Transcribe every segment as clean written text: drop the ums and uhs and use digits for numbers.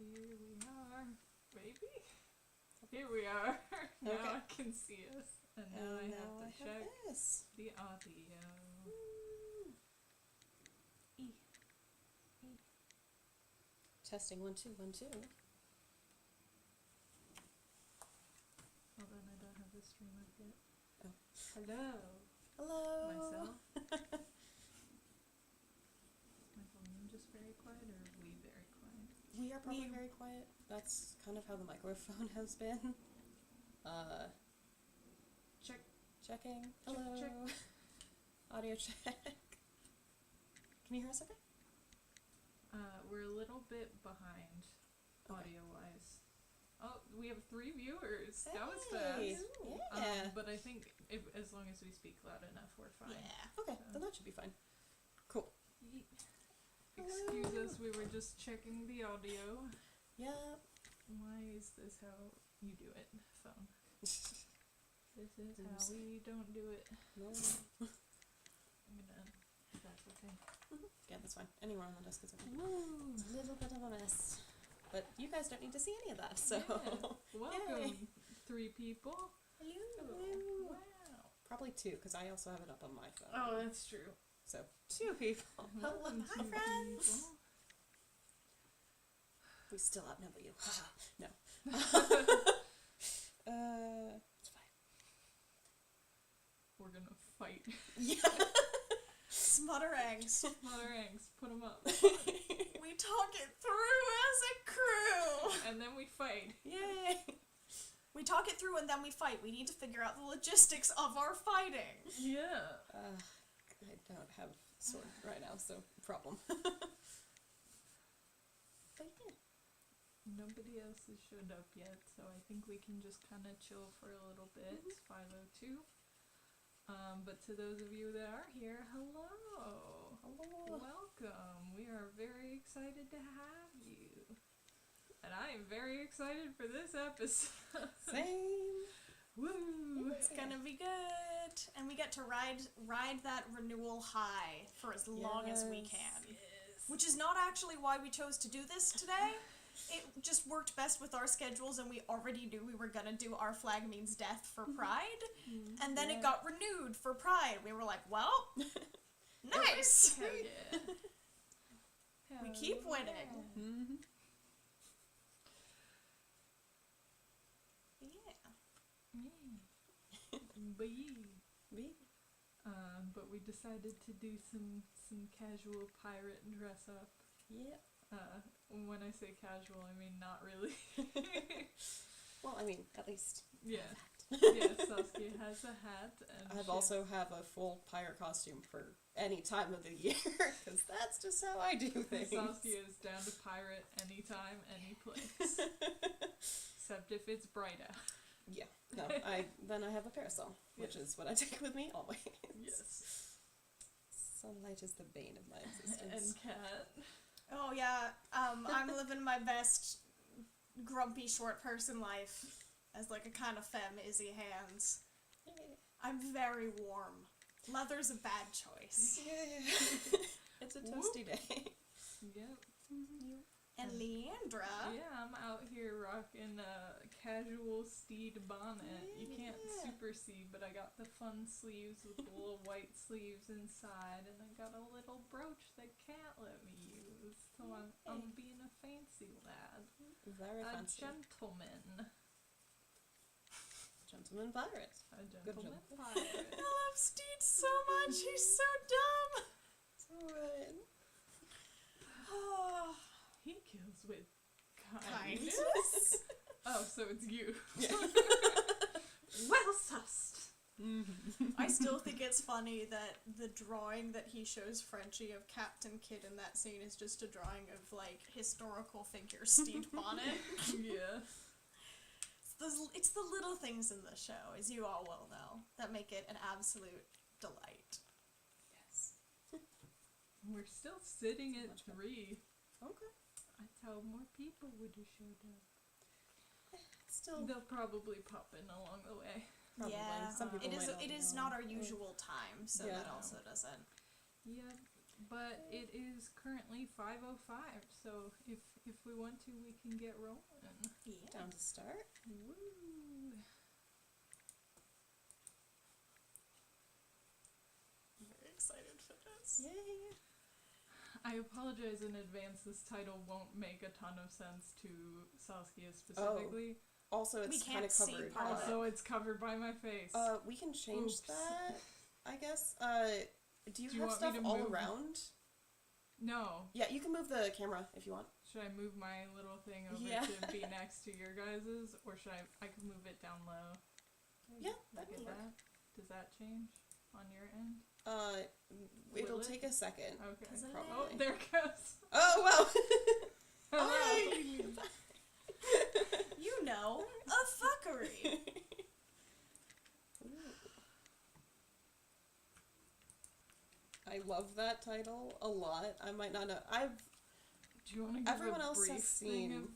Here we are. Maybe? Here we are. Now Okay. I can see us. And now I have to check this. the audio. E. Testing 1 2 1 2. Hold on, I don't have the stream up yet. Oh. Hello. Hello. Myself. Is my volume just very quiet or are we very quiet? We are probably very quiet. That's kind of how the microphone has been. Check. Checking. Hello. Check. Audio check. Can you hear us okay? We're a little bit behind audio-wise. Oh, we have 3 viewers. Hey. That was fast. Yeah. But I think as long as we speak loud enough, we're fine. Yeah. Okay, then that should be fine. Cool. Excuse us, we were just checking the audio. Yeah. Why is this how you do it, phone? This is how we don't do it. No. I'm gonna... That's okay. Yeah, that's fine. Anywhere on the desk is okay. Woo! It's a little bit of a mess. But you guys don't need to see any of that, so... Yeah. Welcome, 3 people. Hello. Wow. Probably 2, because I also have it up on my phone. Oh, that's true. So, 2 people. Hello. Welcome, Hi, 2 friends. people. We still outnumber you. No. It's fine. We're gonna fight. Yeah. Smut or Angst. Mother Angst, put them up. We talk it through as a crew. And then we fight. Yay. We talk it through and then we fight. We need to figure out the logistics of our fighting. Yeah. I don't have sword right now, so problem. But yeah. Nobody else has showed up yet, so I think we can just kind of chill for a little bit. It's 5:02. But to those of you that are here, hello. Hello. Welcome. We are very excited to have you. And I am very excited for this episode. Same. Woo! It's gonna be good. And we get to ride that renewal high for as long as we can. Yes. Which is not actually why we chose to do this today. It just worked best with our schedules, and we already knew we were gonna do Our Flag Means Death for Pride. And then it got renewed for Pride. We were like, well, nice! Hell yeah. We Hell keep winning. yeah. Mm-hmm. Yeah. Bee. But we decided to do some casual pirate dress up. Yeah. When I say casual, I mean not really. Well, I mean, at least. Yeah. Yeah, Saskia has a hat, and I've also have a full pirate costume for any time of the year, because that's just how I do things. Saskia is down to pirate anytime, any place. Except if it's bright out. Yeah. No, then I have a parasol, which is what I take with me always. Yes. Sunlight is the bane of my existence. And Kat. Oh yeah, I'm living my best grumpy short person life as like a kind of femme Izzy Hands. I'm very warm. Leather's a bad choice. Yeah. It's a toasty day. Yep. And Leandra. Yeah, I'm out here rocking a casual steed bonnet. You can't super see, but I got the fun sleeves with the little white sleeves inside, and I got a little brooch that can't let me use. So I'm being a fancy lad. Very A fancy. gentleman. Gentleman pirate. A gentleman job. pirate. I love Steed so much. He's so dumb. So good. Oh, He kills with kindness. kindness. Oh, so it's you. Yeah. Well sussed. I still think it's funny that the drawing that he shows Frenchie of Captain Kidd in that scene is just a drawing of, like, historical figure Steed Bonnet. Yeah. It's the little things in the show, as you all well know, that make it an absolute delight. Yes. We're still sitting So at much fun. 3. Okay. That's how more people would have showed up. Still. They'll probably pop in along the way. Probably. Yeah, Some people it might not is know. not our usual time, so Yeah. that also doesn't. Yeah. but it is currently 5:05. So if we want to, we can get rolling. Yeah. Down to start. Woo! I'm very excited for this. Yay! I apologize in advance. This title won't make a ton of sense to Saskia specifically. Also, We it's can't kind of see covered. part of Also, it's covered by my face. We can change Oops. that, I guess. Do you Do you have want me stuff to all move? around? No. Yeah, you can move the camera if you want. Should I move my little thing over Yeah. to be next to your guys's, or should I can move it down low? Yeah, Look that at can work. that. Does that change on your end? It'll Will it? take a second. Okay. Does it? Oh, Probably. there it goes. Oh, wow! Hello. Hi! You know, a fuckery. I love that title a lot. I might not know. Do you want to give Everyone a else brief has thing seen- of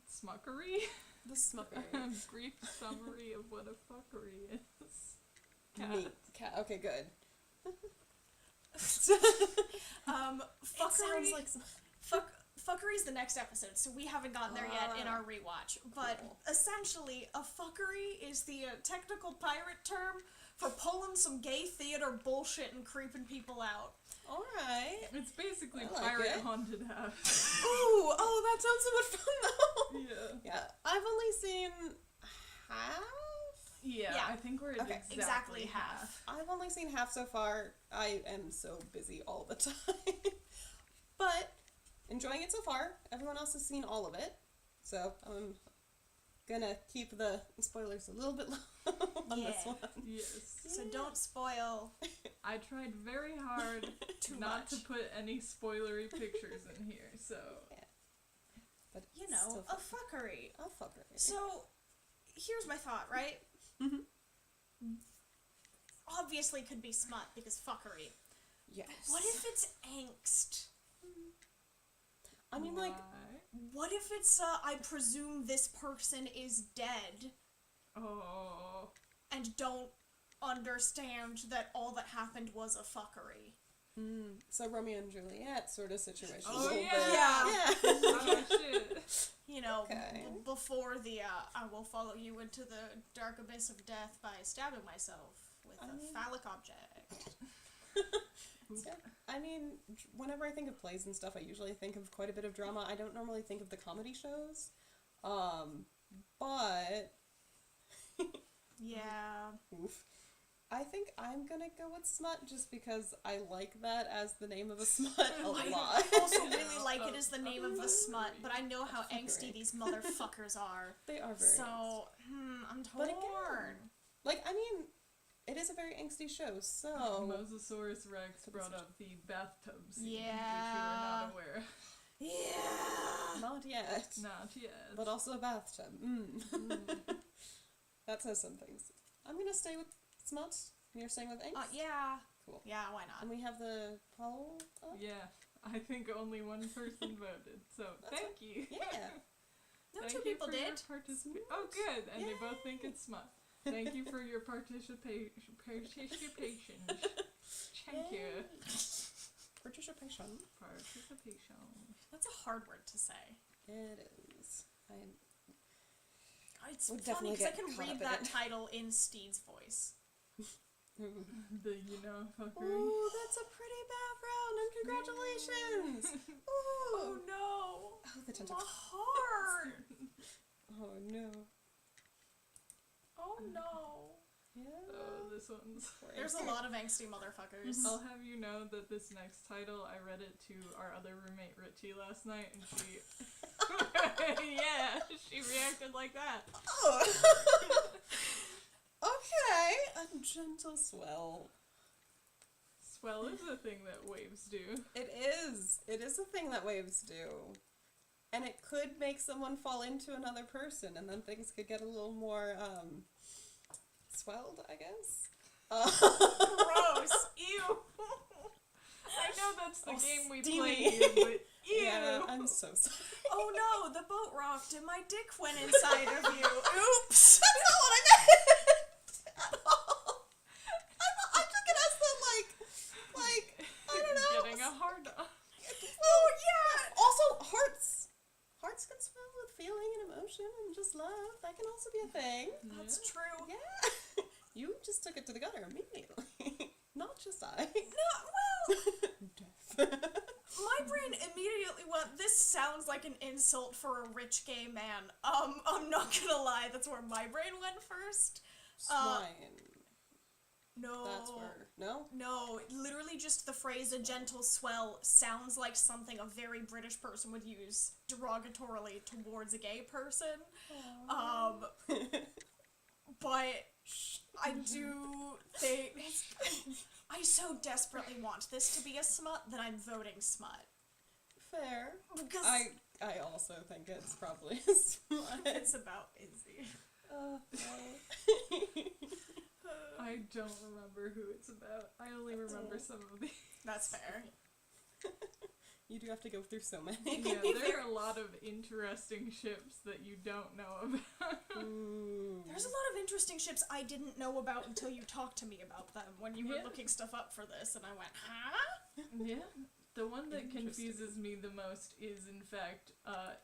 smuckery? The Smucker. A brief summary of what a fuckery is. Cat. Neat. Cat. Okay, good. Fuckery. sounds like some... Fuckery's the next episode, so we haven't gotten there yet in our rewatch. But Cool. essentially, a fuckery is the technical pirate term for pulling some gay theater bullshit and creeping people out. Alright. It's basically I like pirate it. haunted house. Ooh, oh, that sounds so much fun though. Yeah. Yeah, I've only seen half. Yeah, Yeah. I think we're at Okay. exactly half. I've only seen half so far. I am so busy all the time. But enjoying it so far. Everyone else has seen all of it. So I'm gonna keep the spoilers a little bit low on this Yeah. one. Yes. So don't spoil I tried very hard too not much. to put any spoilery pictures in here, so But You it's know, still a fun. fuckery. A fucker. So, here's my thought, right? Mhm. Obviously could be smut because fuckery. Yes. What if it's angst? I mean, like, why? What if it's, I presume this person is dead Oh, and don't understand that all that happened was a fuckery? so Romeo and Juliet sort of situation. Oh, a little yeah. bit. Yeah. oh shit. You know, Okay. before the, I will follow you into the dark abyss of death by stabbing myself with I a mean- phallic object. So, I mean, whenever I think of plays and stuff, I usually think of quite a bit of drama. I don't normally think of the comedy shows. But Yeah. oof. I think I'm gonna go with Smut just because I like that as the name of a smut a I lot. also really like it as the name of the smut, but I know how Fuckery. angsty these motherfuckers are. They are very So, angsty. I'm But torn. again, like, I mean, it is a very angsty show, so... Mosasaurus Rex brought up the bathtub scene, which you Yeah. were not aware. Yeah. Not yet. Not yet. But also a bathtub. That says some things. I'm gonna stay with Smut, and you're staying with Angst? Yeah. Cool. Yeah, why not? And we have the poll up? Yeah, I think only one person voted, so thank you. Yeah. No, Thank two you people for your did. Oh, good, and they both think Yay. it's smut. Thank you for your participation. Thank you. Participation. Participation. That's a hard word to say. It is. It's We'll funny definitely because I get can caught read up in that it. title in Steed's voice. The fuckery. Ooh, that's a pretty background, and congratulations! Oh Ooh. no! Oh, the My tentacles. heart! Oh no. Oh no! Yeah. Oh, this one's. There's a lot of angsty motherfuckers. I'll have you know that this next title, I read it to our other roommate Richie last night, and she, yeah, she reacted like that. Oh. Okay. A gentle swell. Swell is a thing that waves do. It is. It is a thing that waves do. And it could make someone fall into another person, and then things could get a little more, swelled, I guess. Gross! Ew! I know that's the Oh, game we steamy. play here, but ew. Yeah, I'm so sorry. Oh no, the boat rocked and my dick went inside of you. Oops! That's not what I meant at all. I took it as the, like, I don't that can also be a thing. That's true. Yeah. You just took it to the gutter immediately. Not just I. No, well, Death. my brain immediately went, this sounds like an insult for a rich gay man. I'm not gonna lie, that's where my brain went first. Swine. No. That's where. No? No, literally just the phrase a gentle swell sounds like something a very British person would use derogatorily towards a gay person. But I do think I so desperately want this to be a smut that I'm voting smut. Fair. Because I also think it's probably a smut. it's about Izzy. No. I don't remember who it's about. I only remember some of these. That's fair. You do have to go through so many. Yeah, there are a lot of interesting ships that you don't know about. Ooh. There's a lot of interesting ships I didn't know about until you talked to me about them when you were Yeah. looking stuff up for this, and I went, huh? Yeah. The one that Interesting. confuses me the most is, in fact,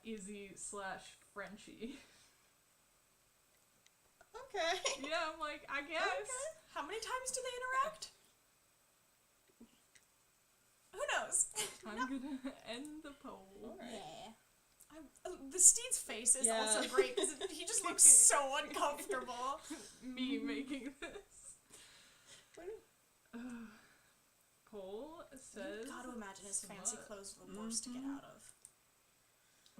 Izzy/Frenchie. Okay. Yeah, I'm like, I guess. Okay. How many times do they interact? Who knows? I'm gonna end the poll. Alright. Yeah. The Steed's face is Yeah. also great because he just looks so uncomfortable. Me making this. What- Cole says. Gotta imagine his fancy smut. clothes are the worst to get out of.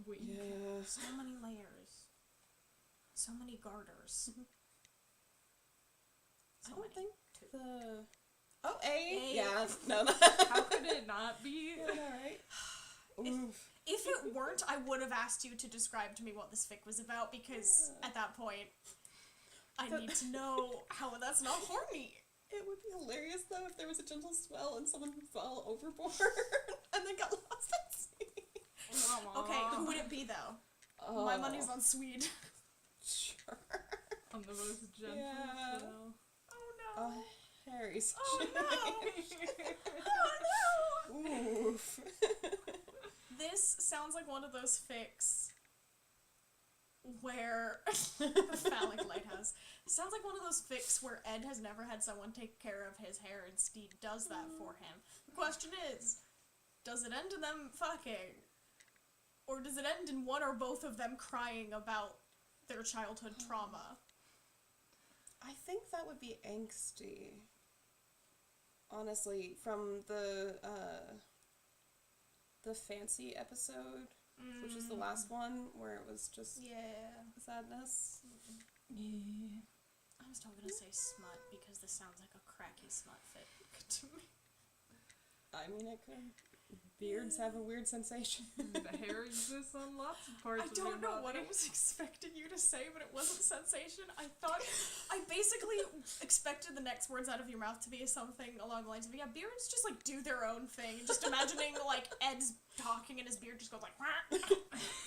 Wink. Yeah. So many layers. So many garters. I So don't many. think Two. the. Oh, A. A. Yeah. No. How could it not be? Alright. Oof. If it weren't, I would have asked you to describe to me what this fic was about because Yeah. at that point, I need to know how that's not horny. It would be hilarious though if there was a gentle swell and someone fell overboard and then got lost at sea. Okay, who would it be though? Oh, My money's on Swede. Sure. On the most gentle Yeah. swell. Oh no. Oh, Harry's. Oh no. Oh no. Oof. This sounds like one of those fics where the phallic lighthouse sounds like one of those fics where Ed has never had someone take care of his hair and Steed does that for him. The question is, does it end in them fucking? Or does it end in one or both of them crying about their childhood trauma? I think that would be angsty. Honestly, from the fancy episode, which is the last one where it was just Yeah. sadness. Yeah. I was still gonna say smut because this sounds like a cracky smut fic to me. I mean, it could. Beards have a weird sensation. The hair exists on lots of parts I of your don't know body. what I was expecting you to say, but it wasn't sensation. I basically expected the next words out of your mouth to be something along the lines of, yeah, beards just like do their own thing. Just imagining like Ed's talking and his beard just goes like, wah.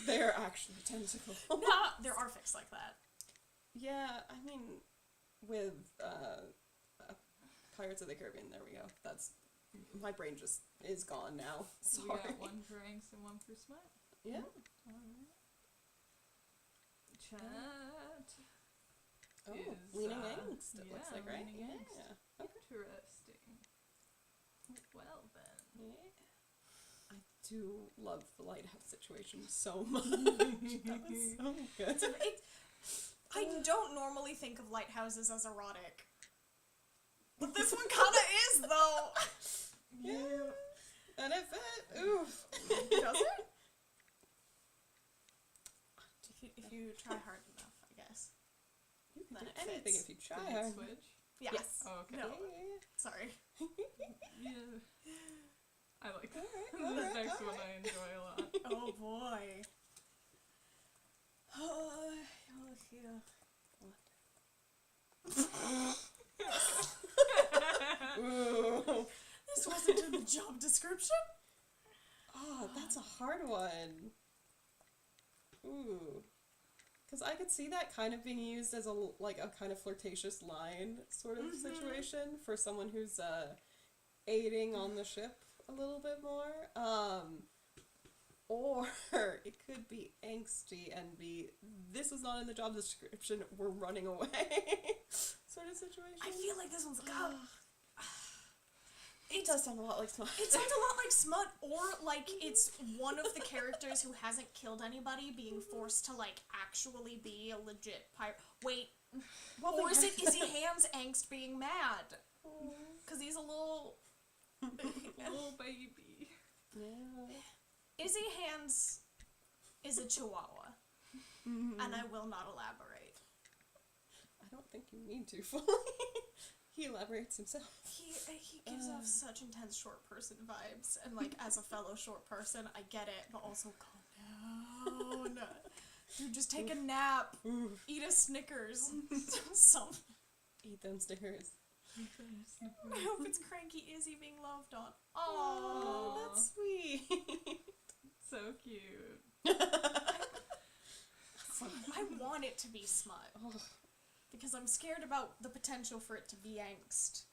They're actually tentacles. Nah, there are fics like that. Yeah, I mean, with Pirates of the Caribbean, there we go. That's my brain just is gone now. We Sorry. got one for Angst and one for Smut. Yeah. Alright. Chat. Oh, Is, leaning uh, angst. It looks yeah, like, right? leaning angst. Yeah. Okay. Interesting. Well then. Yeah. I do love the lighthouse situation so much. That was so good. I don't normally think of lighthouses as erotic. But this one kinda is, though. Yeah. And it fit. Oof. Does it? If you try hard enough, I guess. You can Then do it anything fits. if you Did try it hard. switch? Yes. Oh, okay. No. Yeah. Sorry. Yeah. I like that. Alright, This alright, next one alright. I enjoy a lot. Oh boy. Oh, yeah. Ooh. This wasn't in the job description. Oh, that's a hard one. Ooh. Because I could see that kind of being used as a kind of flirtatious line sort of situation for someone who's aiding on the ship a little bit more. Or it could be angsty and be, this was not in the job description, we're running away sort of situation. I feel like this one's It does sound a lot like Smut. It sounds a lot like Smut, or like it's one of the characters who hasn't killed anybody being forced to like actually be a legit pirate. Wait, or is he Ham's angst being mad? Because he's a little baby. Yeah. Izzy Hands is a chihuahua, and I will not elaborate. I don't think you need to fully. He elaborates himself. He gives off such intense short person vibes, and like as a fellow short person, I get it, but also calm down. Dude, just take a nap, eat a Snickers, something. Eat them Snickers. I hope it's cranky Izzy being loved on. Oh, Aww. that's sweet. So cute. I want it to be Smut. Because I'm scared about the potential for it to be angst.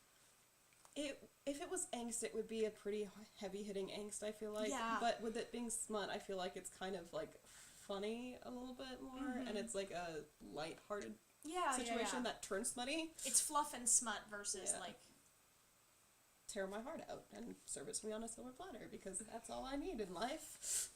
If it was angst, it would be a pretty heavy-hitting angst, I feel like. Yeah. But with it being Smut, I feel like it's kind of, like, funny a little bit more, and it's, like, a light-hearted situation that turns smutty. It's fluff and smut versus, like... Tear my heart out and serve it to me on a silver platter, because that's all I need in life.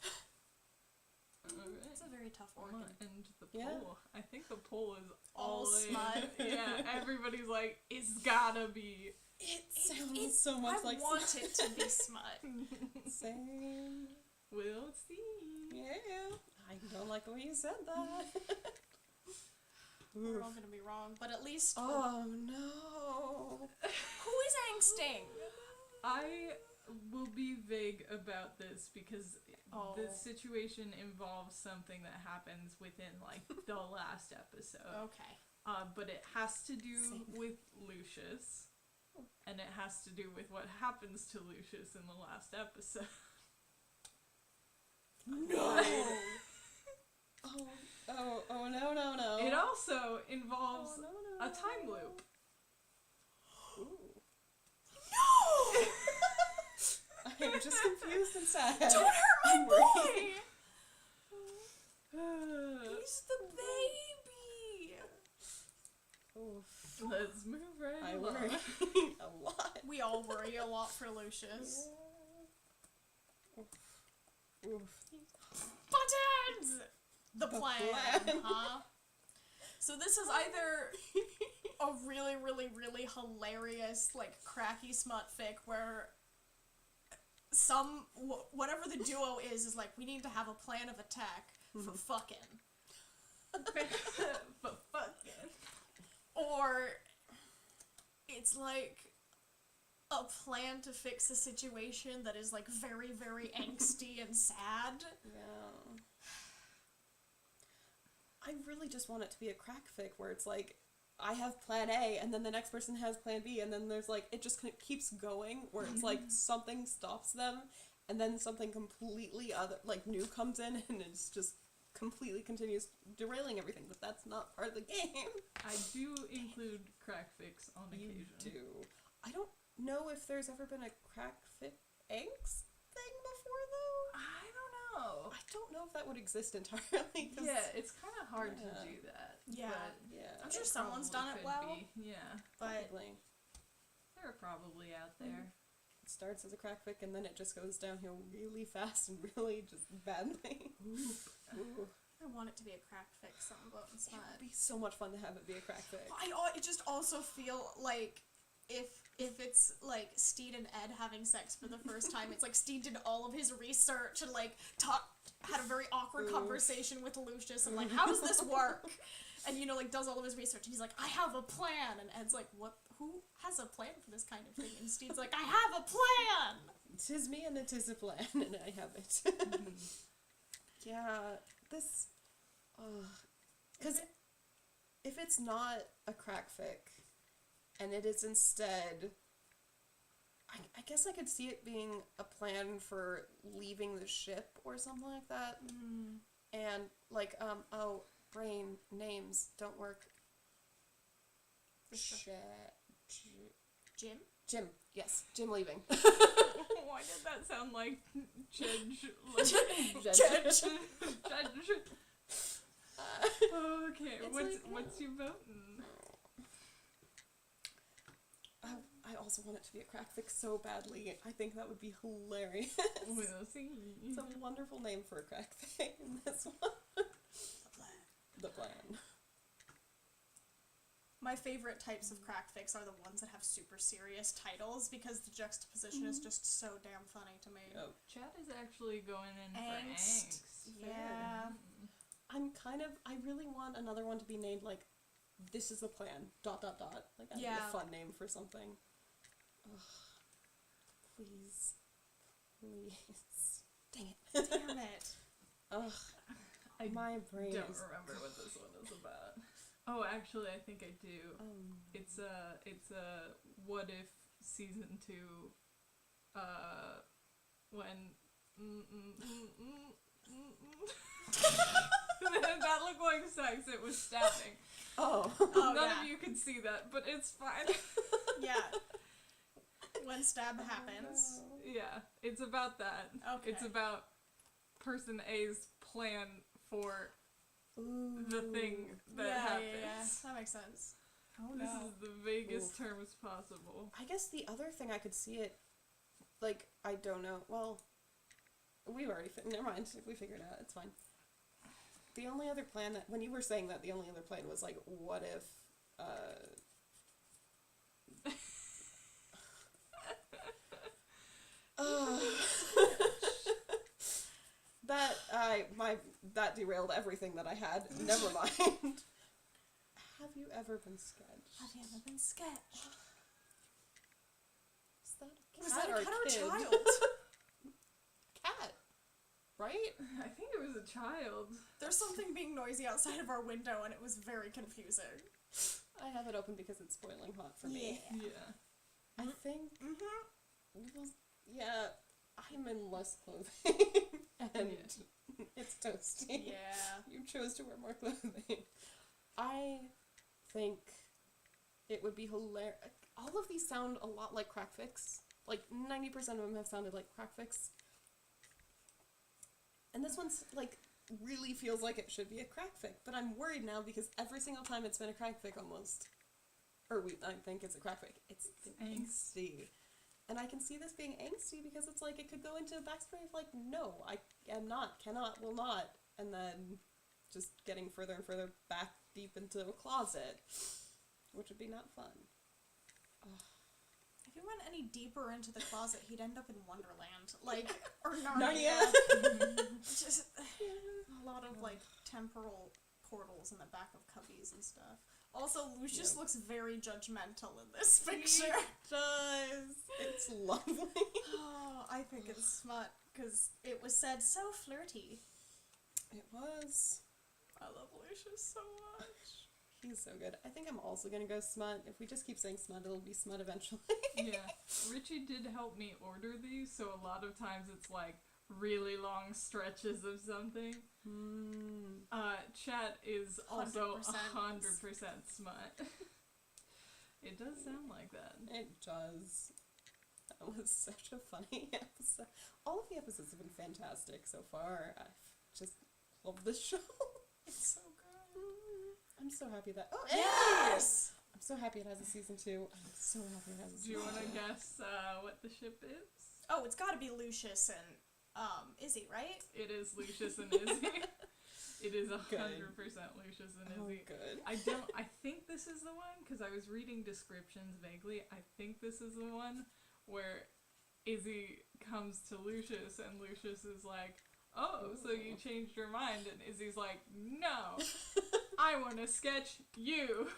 It's a very tough organ. And the poll. I think the poll is all in. Smut. Yeah, everybody's like, it's gotta be. It sounds so much like I want it to be Smut. Same. We'll see. Yeah. I don't like the way you said that. We're all gonna be wrong, but at least... Oh, no. Who is angsting? I will be vague about this because the situation involves something that happens within, like, the last episode. Okay. But it has to do with Lucius, and it has to do with what happens to Lucius in the last episode. No! No. It also involves a time loop. Ooh. No! I'm just confused and sad. Don't hurt my boy! Let's He's the baby! move right I along. worry a lot. We all worry a lot for Lucius. Yeah. Oof. Buttons! The plan, plan. huh? So this is either a really, really, really hilarious, like, cracky smut fic where whatever the duo is like, we need to have a plan of attack for fucking. But fucking. Or it's like a plan to fix a situation that is like very, very angsty and sad. Yeah. I really just want it to be a crack fic where it's like, I have plan A, and then the next person has plan B, and then there's like, it just keeps going, where it's like, something stops them, and then something completely other, like, new comes in, and it's just completely continues derailing everything, but that's not part of the game. I do include crack fics on occasion. You do. I don't know if there's ever been a crack fic angst thing before, though. I don't know. I don't know if that would exist entirely. Yeah, it's kind of hard to Yeah. do that. Yeah. But Yeah. I'm sure it someone's probably done it could well, be. Yeah, but Probably. they're probably out there. It starts as a crack fic and then it just goes downhill really fast and really just badly. Ooh. I want it to be a crack fic song about It smut. would be so much fun to have it be a crack fic. I just also feel like if it's like Steed and Ed having sex for the first time, it's like Steed did all of his research and like had a very awkward conversation with Lucius and like, how does this work? And you know, like does all of his research and he's like, I have a plan, and Ed's like, what? Who has a plan for this kind of thing? And Steed's like, I have a plan. 'Tis me and it is a plan and I have it. Yeah, this, because if it's not a crack fic, and it is instead, I guess I could see it being a plan for leaving the ship or something like that. And like, brain names don't work. Jim? Jim, yes, Jim leaving. Why did that sound like Judge? Judge. Okay, It's what's your voting? I also want it to be a crack fix so badly. I think that would be hilarious. We'll see. It's a wonderful name for a crack fix in this one. The plan. My favorite types of crack fix are the ones that have super serious titles because the juxtaposition is just so damn funny to me. Oh. Chad is actually going in Angst. for Angst. Yeah. I really want another one to be named like, this is the plan, ... Like, that'd be a fun name for something. Ugh. Please. Dang it. Damn it. Ugh. My brain Don't is... remember what this one is about. Oh, actually, I think I do. It's a what if season 2, when that looked like sex. It was stabbing. Oh. None of you can see that, but it's fine. Yeah. When stab happens. Yeah, it's about that. Okay. It's about person A's plan for the thing that happens. Yeah, that makes sense. Oh This is the vaguest terms possible. I guess the other thing I could see it, like, I don't know. Well, we've already... Never mind. We figured it out. It's fine. The only other plan that... When you were saying that, the only other plan was, like, what if... that derailed everything that I had. Never mind. Have you ever been sketched? Have you ever been sketched? Is that a Was cat that a cat or a kid? child? Cat. Right? I think it was a child. There's something being noisy outside of our window and it was very confusing. I have it open because it's boiling hot for me. Yeah. I think... Mm-hmm. Yeah, I'm in less clothing. And it's toasty. Yeah. You chose to wear more clothing. I think it would be hilarious. All of these sound a lot like crack fix. Like, 90% of them have sounded like crack fix. And this one's, like, really feels like it should be a crack fic. But I'm worried now because every single time it's been a crack fic almost. I think it's a crack fic. It's angsty. And I can see this being angsty because it's like it could go into a backstory of like, no, I am not, cannot, will not. And then just getting further and further back deep into a closet. Which would be not fun. If he went any deeper into the closet, he'd end up in Wonderland. Like, or Narnia. Just a lot of, like, temporal portals in the back of cubbies and stuff. Also, Lucius looks very judgmental in this picture. It does. It's lovely. Oh, I think it's smut, because it was said so flirty. It was. I love Lucius so much. He's so good. I think I'm also gonna go smut. If we just keep saying smut, it'll be smut eventually. Yeah. Richie did help me order these, so a lot of times it's like really long stretches of something. Chat is also 100% smut. It does sound like that. It does. That was such a funny episode. All of the episodes have been fantastic so far. I just love this show. It's so good. I'm so happy that... Oh, Yes! I'm so happy it has a season 2. I'm so happy it has a Do season 2. you want to guess what the ship is? Oh, it's gotta be Lucius and, Izzy, right? It is Lucius and Izzy. It is 100% Lucius and Izzy. Oh, good. I think this is the one, because I was reading descriptions vaguely. I think this is the one where Izzy comes to Lucius and Lucius is like, oh, so you changed your mind, and Izzy's like, no, I want to sketch you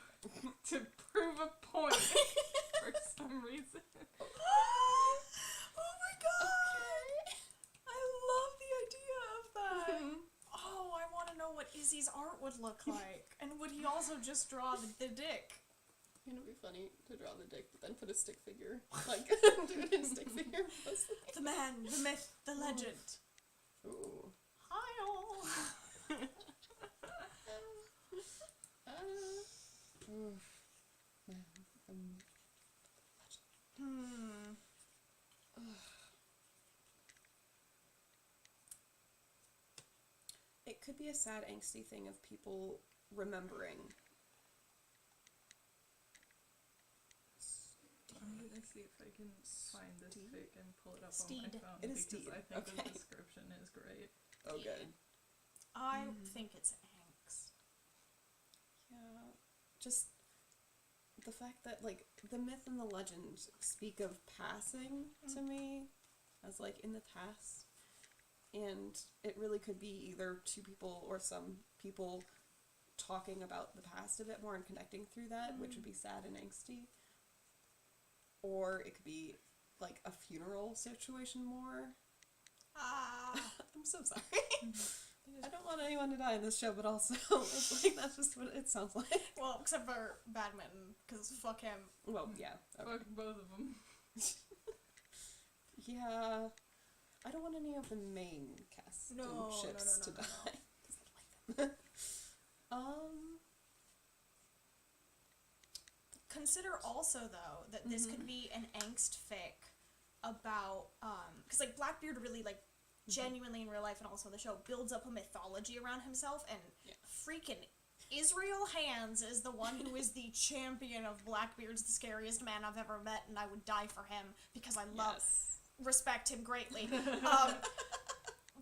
to prove a point for some reason. Oh my god! I love the idea of that. Oh, I want to know what Izzy's art would look like. And would he also just draw the dick? You know, it'd be funny to draw the dick, but then put a stick figure. Like, do it in stick figure. The man, the myth, the legend. Ooh. Hi-all. could be a sad, angsty thing of people remembering. I'm gonna see if I can find this Steed? pic and pull it up Steed. on my phone It is because Steed. I think Okay. the description is great. Oh, good. I think it's Angst. Yeah, just the fact that, like, the myth and the legend speak of passing to me as, like, in the past. And it really could be either two people or some people talking about the past a bit more and connecting through that, which would be sad and angsty. Or it could be, like, a funeral situation more. I'm so sorry. I don't want anyone to die in this show, but also, it's like, that's just what it sounds like. Well, except for Badminton, because fuck him. Well, yeah. Okay. Fuck both of them. Yeah. I don't want any of the main cast No, and ships no, to no, die. no. 'Cause I like them. Consider also, though, that this could be an angst fic about, because, like, Blackbeard really, like, genuinely in real life and also in the show builds up a mythology around himself, and freaking Israel Hands is the one who is the champion of Blackbeard's the scariest man I've ever met, and I would die for him because I respect him greatly.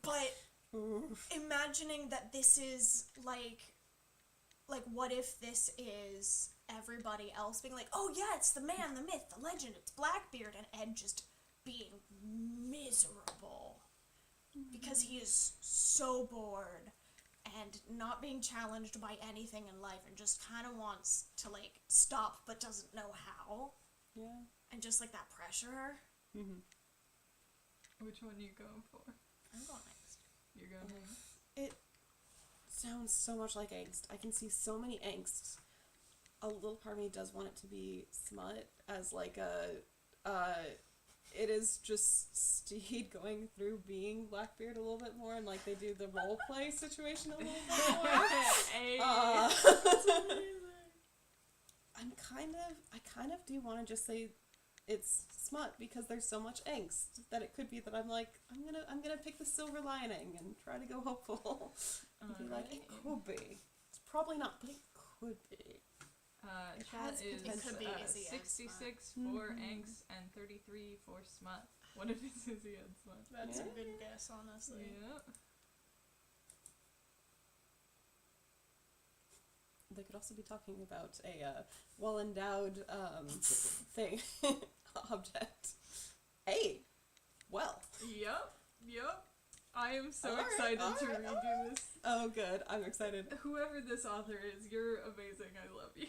But Oof. imagining that this is like what if this is everybody else being like, oh yeah, it's the man, the myth, the legend, it's Blackbeard, and Ed just being miserable because he is so bored and not being challenged by anything in life and just kind of wants to, like, stop but doesn't know how. Yeah. And just, like, that pressure. Which one are you going for? I'm going next. You're going next? It sounds so much like angst. I can see so many angsts. A little part of me does want it to be Smut as, like, it is just Steed going through being Blackbeard a little bit more, and, like, they do the role play situation a little bit more. Hey. I kind of do want to just say it's Smut because there's so much angst that it could be that I'm like, I'm gonna pick the silver lining and try to go hopeful. And be like, it could be. It's probably not, but it could be. Chat is could be Izzy and 66 for Angst and 33 for Smut. What if it's Izzy and Smut? That's a good guess, honestly. Yeah. They could also be talking about a well-endowed thing, object. Hey, well. Yep. I am so All right, excited all to right, redo all right. this. Oh, good. I'm excited. Whoever this author is, you're amazing. I love you.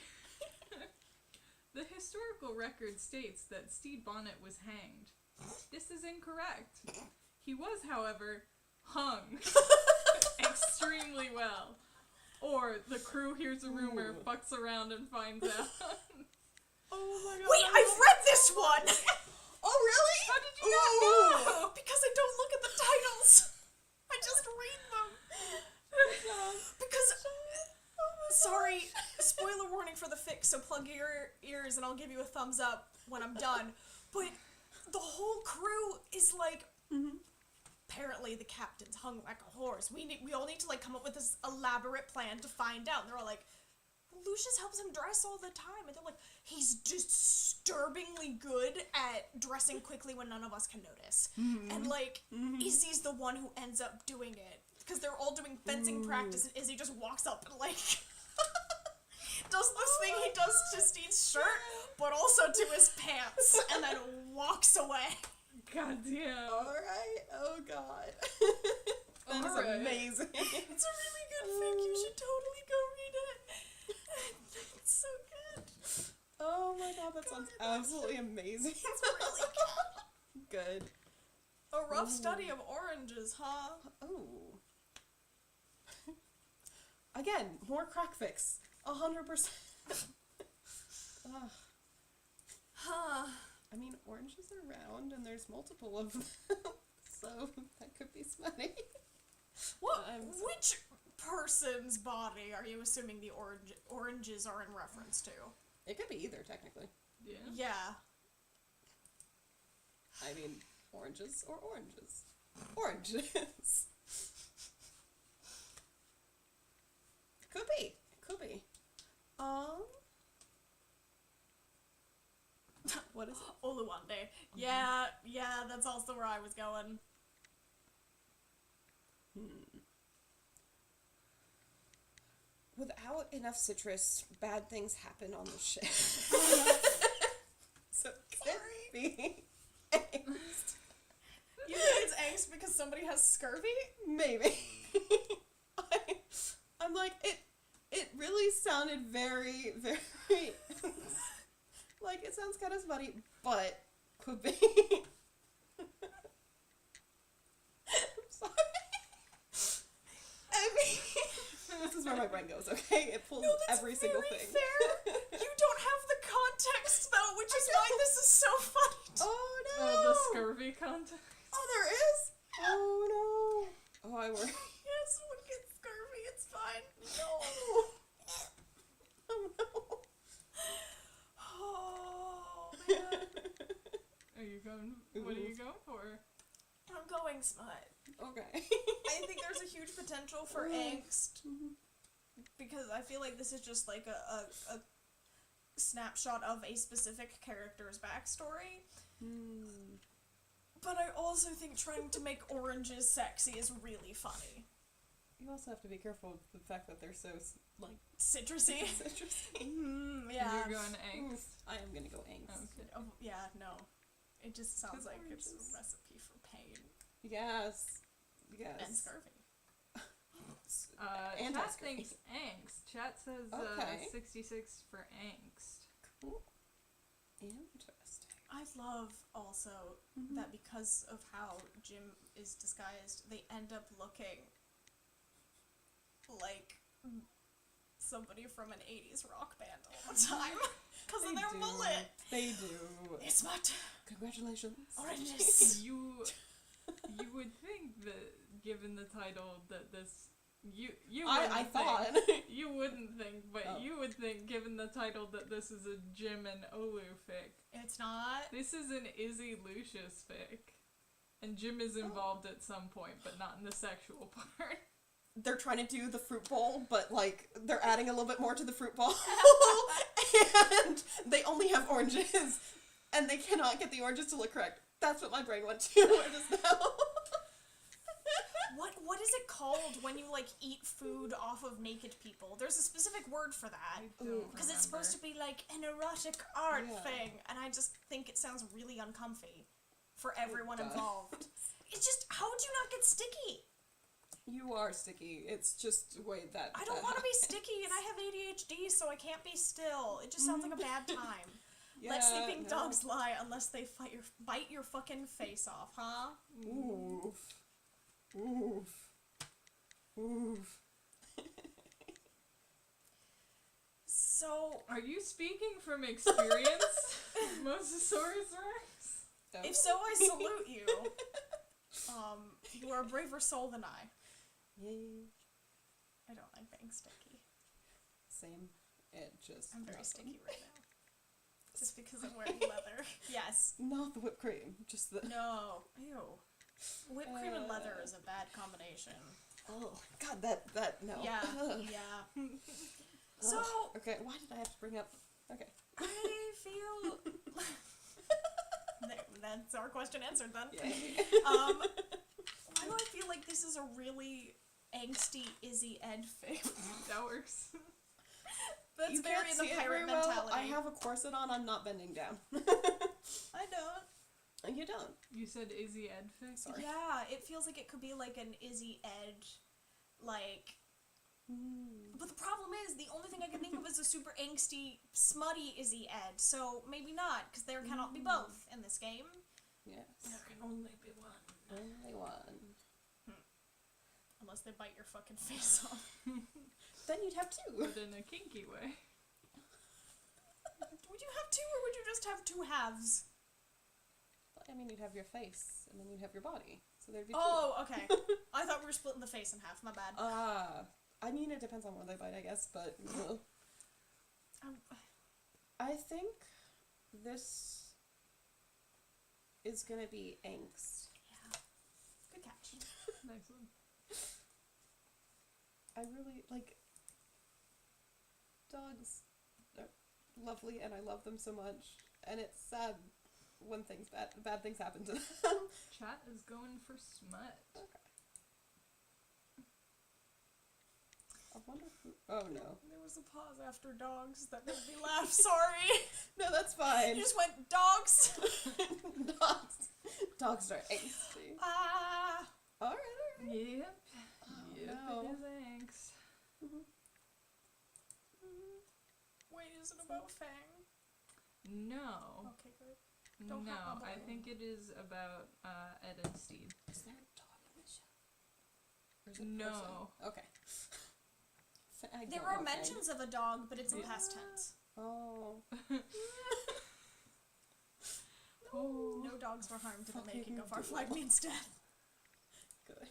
The historical record states that Steed Bonnet was hanged. This is incorrect. He was, however, hung extremely well. Or the crew hears a rumor, Ooh. fucks around, and finds out. Oh my god. Wait, I've read this one! Oh, really? How did you not know? Because I don't look at the titles. I just read them. Because, sorry, spoiler warning for the fic, so plug your ears and I'll give you a thumbs up when I'm done. But the whole crew is like, apparently the captain's hung like a horse. We all need to, like, come up with this elaborate plan to find out. And they're all like, Lucius helps him dress all the time. And they're like, he's disturbingly good at dressing quickly when none of us can notice. And, like, Izzy's the one who ends up doing it. Because they're all doing fencing practice, and Izzy just walks up and, like, does this thing he does to Steve's shirt, but also to his pants, and then walks away. God damn. Alright, oh god. That is Alright. amazing. It's a really good fic. You should totally go read it. It's so good. Oh my god, that sounds absolutely amazing. It's really Good. A rough study of oranges, huh? Oh. Again, more crack fix. 100%. Ugh. Huh. I mean, oranges are round and there's multiple of them. So that could be smutty. Which person's body are you assuming the oranges are in reference to? It could be either, technically. Yeah. Yeah. I mean, oranges or oranges. Oranges. Could be. Could be. What is it? Oluwande. Yeah, that's also where I was going. Without enough citrus, bad things happen on the ship. So it could be angst. You think it's angst because somebody has scurvy? Maybe. I'm like, it really sounded very, very like it sounds kind of smutty, but could be. I'm sorry. I mean, this is where my brain goes, okay? It pulls every single thing. Fair. You don't have the context though, which is why this is so funny. Oh no! The scurvy context. Oh, there is? Oh no! Oh, I worry. Yes, someone gets scurvy, it's fine. No! Oh no! Oh man. Are you going? What are you going for? I'm going smut. Okay. I think there's a huge potential for angst because I feel like this is just like a snapshot of a specific character's backstory. But I also think trying to make oranges sexy is really funny. You also have to be careful with the fact that they're so, like, Citrusy. citrusy. Yeah. You're going angst. I am gonna go angst. Okay. Oh, yeah, no. It just sounds 'Cause like it's oranges. a recipe for pain Yes. Yes. and scurvy. And Chat ice cream. thinks angst. Chat says Okay. 66 for angst. Cool. Interesting. I love also that because of how Jim is disguised, they end up looking like somebody from an 80s rock band all the time. Because of their mullet. They do. It's Smut. Congratulations. Oranges. You would think that given the title that this you I wouldn't thought. think, you wouldn't think, but Oh. you would think given the title that this is a Jim and Olu fic. It's not. This is an Izzy Lucius fic. And Jim is involved at some point, but not in the sexual part. They're trying to do the fruit bowl, but, like, they're adding a little bit more to the fruit bowl. And they only have oranges. And they cannot get the oranges to look correct. That's what my brain went to just now. What is it called when you, like, eat food off of naked people? There's a specific word for that. Because it's supposed to be, like, an erotic art Yeah. thing. And I just think it sounds really uncomfy for everyone does. involved. It's just, how would you not get sticky? You are sticky. It's just the way that. I don't want to be sticky, and I have ADHD, so I can't be still. It just sounds like a bad time. Let sleeping dogs lie unless they bite your fucking face off, huh? Oof. Oof. Oof. So, Are you speaking from experience, Mosasaurus Rex? Oh. if so, I salute you. You are a braver soul than I. Yay. I don't like being sticky. Same. It just. I'm very nothing. sticky right now. Just because I'm wearing leather. Yes. Not the whipped cream. Just the. No. Ew. Whipped cream and leather is a bad combination. Oh God, that no. Yeah. Yeah. So, Okay, why did I have to bring up? Okay. I feel... That's our question answered then. Yay. Why do I feel like this is a really angsty Izzy Ed fic? That works. That's You very can't in the see it pirate very well. mentality. I have a corset on. I'm not bending down. I don't. You don't. You said Izzy Ed fic? Sorry. Yeah, it feels like it could be like an Izzy Ed, like... But the problem is, the only thing I can think of is a super angsty, smutty Izzy Ed, so maybe not, because there cannot be both in this game. Yes. There can only be one. Only one. Unless they bite your fucking face off. Then you'd have two. But in a kinky way. Would you have two, or would you just have two halves? I mean, you'd have your face, and then you'd have your body. So there'd be two. Oh, okay. I thought we were splitting the face in half, my bad. I mean, it depends on where they bite, I guess, but... I think this is gonna be angst. Yeah. Good catch. Nice one. I really, like... dogs are lovely and I love them so much. And it's sad when bad things happen to them. Chat is going for Smut. Okay. I wonder who... Oh, no. There was a pause after dogs that made me laugh. Sorry. No, that's fine. You just went, dogs. Dogs. Dogs are angsty. Ah. Alright. Yep. Yep, no. it is angst. Wait, is it about Fang? No. Okay, good. Don't No, have my I boy. think it is about Ed and Steed. Is there a dog in this show? Or is it a No. person? Okay. I There don't are know, mentions of a dog, but it's in Yeah. past tense. Oh. Oh. No dogs were harmed in the Fucking making of Our duel. Flag Means Death. Good.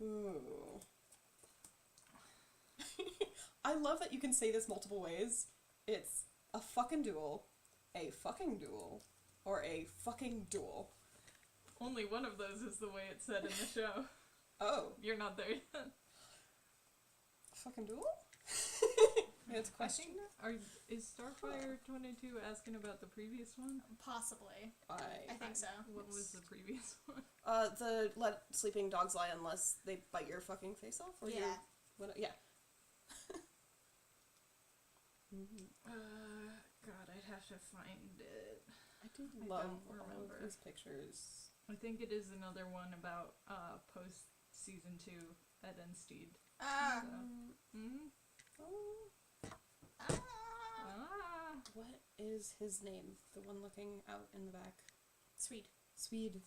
Ooh. I love that you can say this multiple ways. It's a fucking duel, or a fucking duel. Only one of those is the way it's said in the show. Oh, You're not there yet. fucking duel? It's a question. Is Starfire 22 asking about the previous one? Possibly. I think so. What was the previous one? The let sleeping dogs lie unless they bite your fucking face off? Or Yeah. your, yeah. God, I'd have to find it. I do I love don't all remember. of these pictures. I think it is another one about post season 2 Ed and Steed. Ah. Oh. Ah. What is his name? The one looking out in the back. Swede. Swede.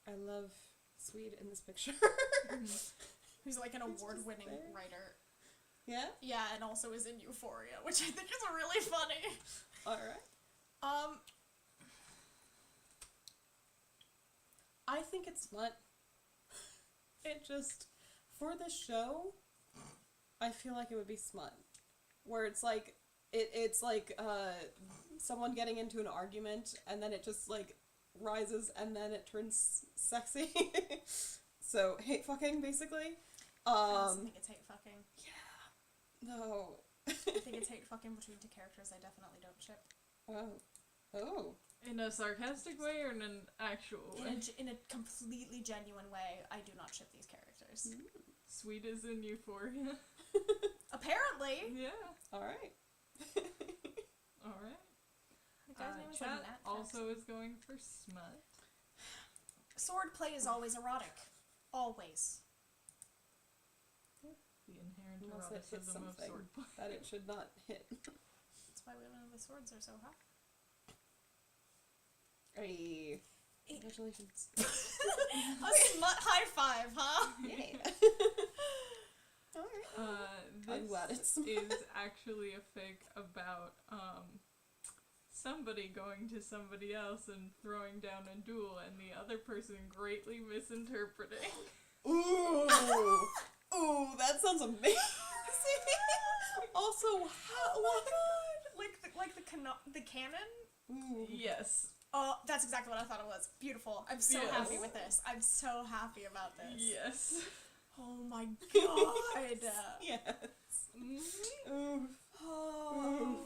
I love Swede in this picture. Who's like an He's just award-winning there. writer. Yeah? Yeah, and also is in Euphoria, which I think is really funny. Alright. I think it's Smut. It just, for this show, I feel like it would be Smut. Where it's like, it's like, someone getting into an argument, and then it just, like, rises, and then it turns sexy. So, hate fucking, basically. I also think it's hate fucking. No. I think it's hate fucking between two characters I definitely don't ship. Oh. Oh. In a sarcastic way or in an actual way? In a completely genuine way, I do not ship these characters. Sweet is in Euphoria. Apparently! Yeah. Alright. Alright. The guy's name is Chat like Nat also is going for Smut. Swordplay is always erotic. Always. The inherent Unless it hits eroticism of something swordplay. that it should not hit. That's why women with swords are so hot. Hey. Congratulations. A smut high five, huh? Yay. Alright. This I'm glad it's Smut. is actually a fic about somebody going to somebody else and throwing down a duel and the other person greatly misinterpreting. Ooh. Ooh, that sounds amazing. Also, how? Oh my Like the canon? Ooh. Yes. Oh, that's exactly what I thought it was. Beautiful. I'm so Yes. happy with this. I'm so happy about this. Yes. Oh my god. Yes. Mm-hmm. Ooh. Oh.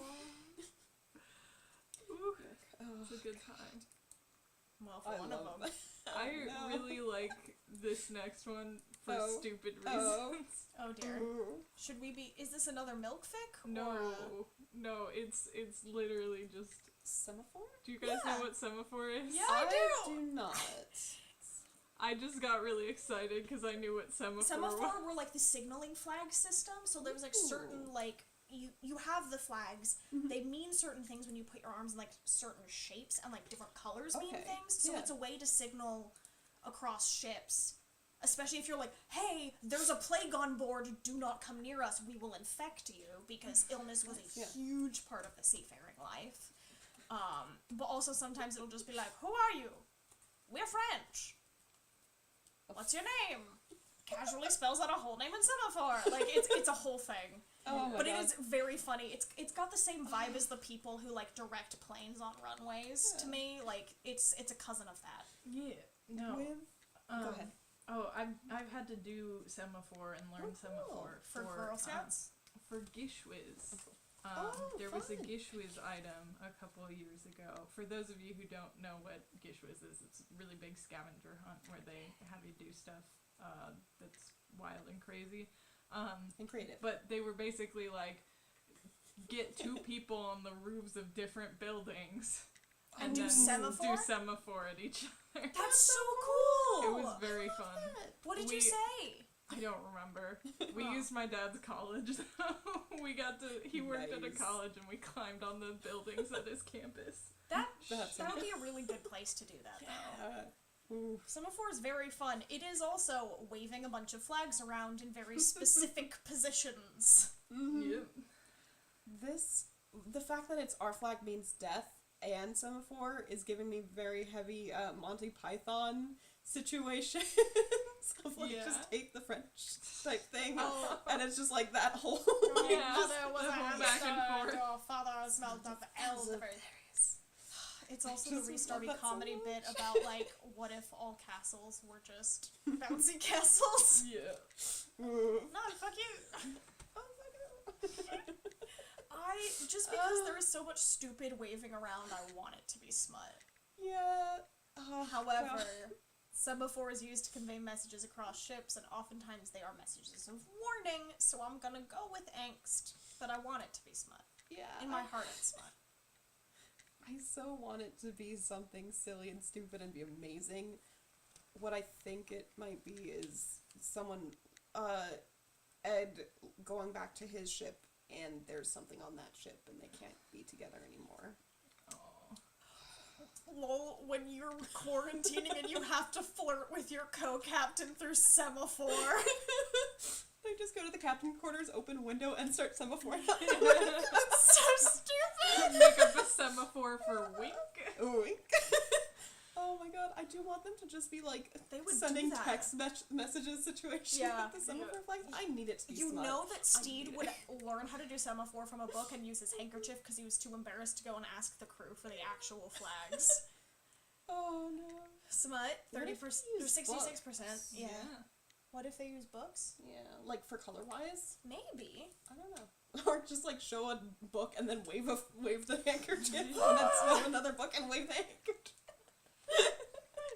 Ooh, Oh, it's a good time. Well, I for one of love them. that. I know. really like this next one for Oh. stupid Oh. reasons. Oh dear. Ooh. Should we be? Is this another milk fic? No, Or, no, it's literally just. Semaphore? Do you guys Yeah. know what semaphore is? Yeah, I do. not. I just got really excited because I knew what semaphore was. Semaphore were like the signaling flag system. So there was like certain like you have the flags. Mhm. They mean certain things when you put your arms in like certain shapes and like different colors mean Okay, things. So yeah. it's a way to signal across ships. Especially if you're like, hey, there's a plague on board, do not come near us, we will infect you, because illness was a Yeah. huge part of the seafaring life. But also sometimes it'll just be like, who are you? We're French. What's your name? Casually spells out a whole name in semaphore. Like, it's a whole thing. Oh my But god. it is very funny. It's got the same vibe as the people who, like, direct planes on runways, to Yeah. me. Like, it's a cousin of that. Yeah. No. With... Go ahead. Oh, I've had to do semaphore and learn Oh, cool. semaphore For Girl Scouts? for Gishwiz. There was a fun. Gishwiz item a couple of years ago. For those of you who don't know what Gishwiz is, it's a really big scavenger hunt where they have you do stuff that's wild and crazy. And creative. But they were basically like, get two people on the roofs of different buildings And do then semaphore? do semaphore at each other. That's so cool! It was very fun. What did you We- say? I don't remember. We Huh. used my dad's college. He worked at a Nice. college and we climbed on the buildings at his campus. That That's would be a really good place to do that, though. Ooh. Semaphore is very fun. It is also waving a bunch of flags around in very specific positions. Mhm. Yep. The fact that it's our flag means death and semaphore is giving me very heavy Monty Python situations of like Yeah. just hate the French type thing, Oh. and it's just like that whole. Yeah. Mother was the a whole back and hamster, forth. your father smelled of elderberries. It's also the just love restarty that so comedy much. bit about, like, what if all castles were just bouncy castles? Yeah. Ooh. No, fuck you. Oh my god. Just because there is so much stupid waving around, I want it to be smut. Yeah. Oh, However, God. semaphore is used to convey messages across ships, and oftentimes they are messages of warning, so I'm gonna go with angst, but I want it to be smut. Yeah. In my heart, it's smut. I so want it to be something silly and stupid and be amazing. What I think it might be is someone, Ed going back to his ship, and there's something on that ship, and they can't be together anymore. Lol, when you're quarantining and you have to flirt with your co-captain through semaphore. They just go to the captain's quarters, open window, and start semaphore. That's so stupid! Make up a semaphore for wink. Wink. Oh my god, I do want them to just be like They would sending do that. text messages situation Yeah. with the semaphore flags. I need it to be You smut. know that Steed need would learn how to do semaphore from a book and use his handkerchief because he was too embarrassed to go and ask the crew for the actual flags. Oh no. Smut, What 30% if or they use 66%. books? Yeah. What if they use books? Yeah, like for color wise? Maybe. I don't know. Or just like show a book and then wave the handkerchief and then swap another book and wave the handkerchief.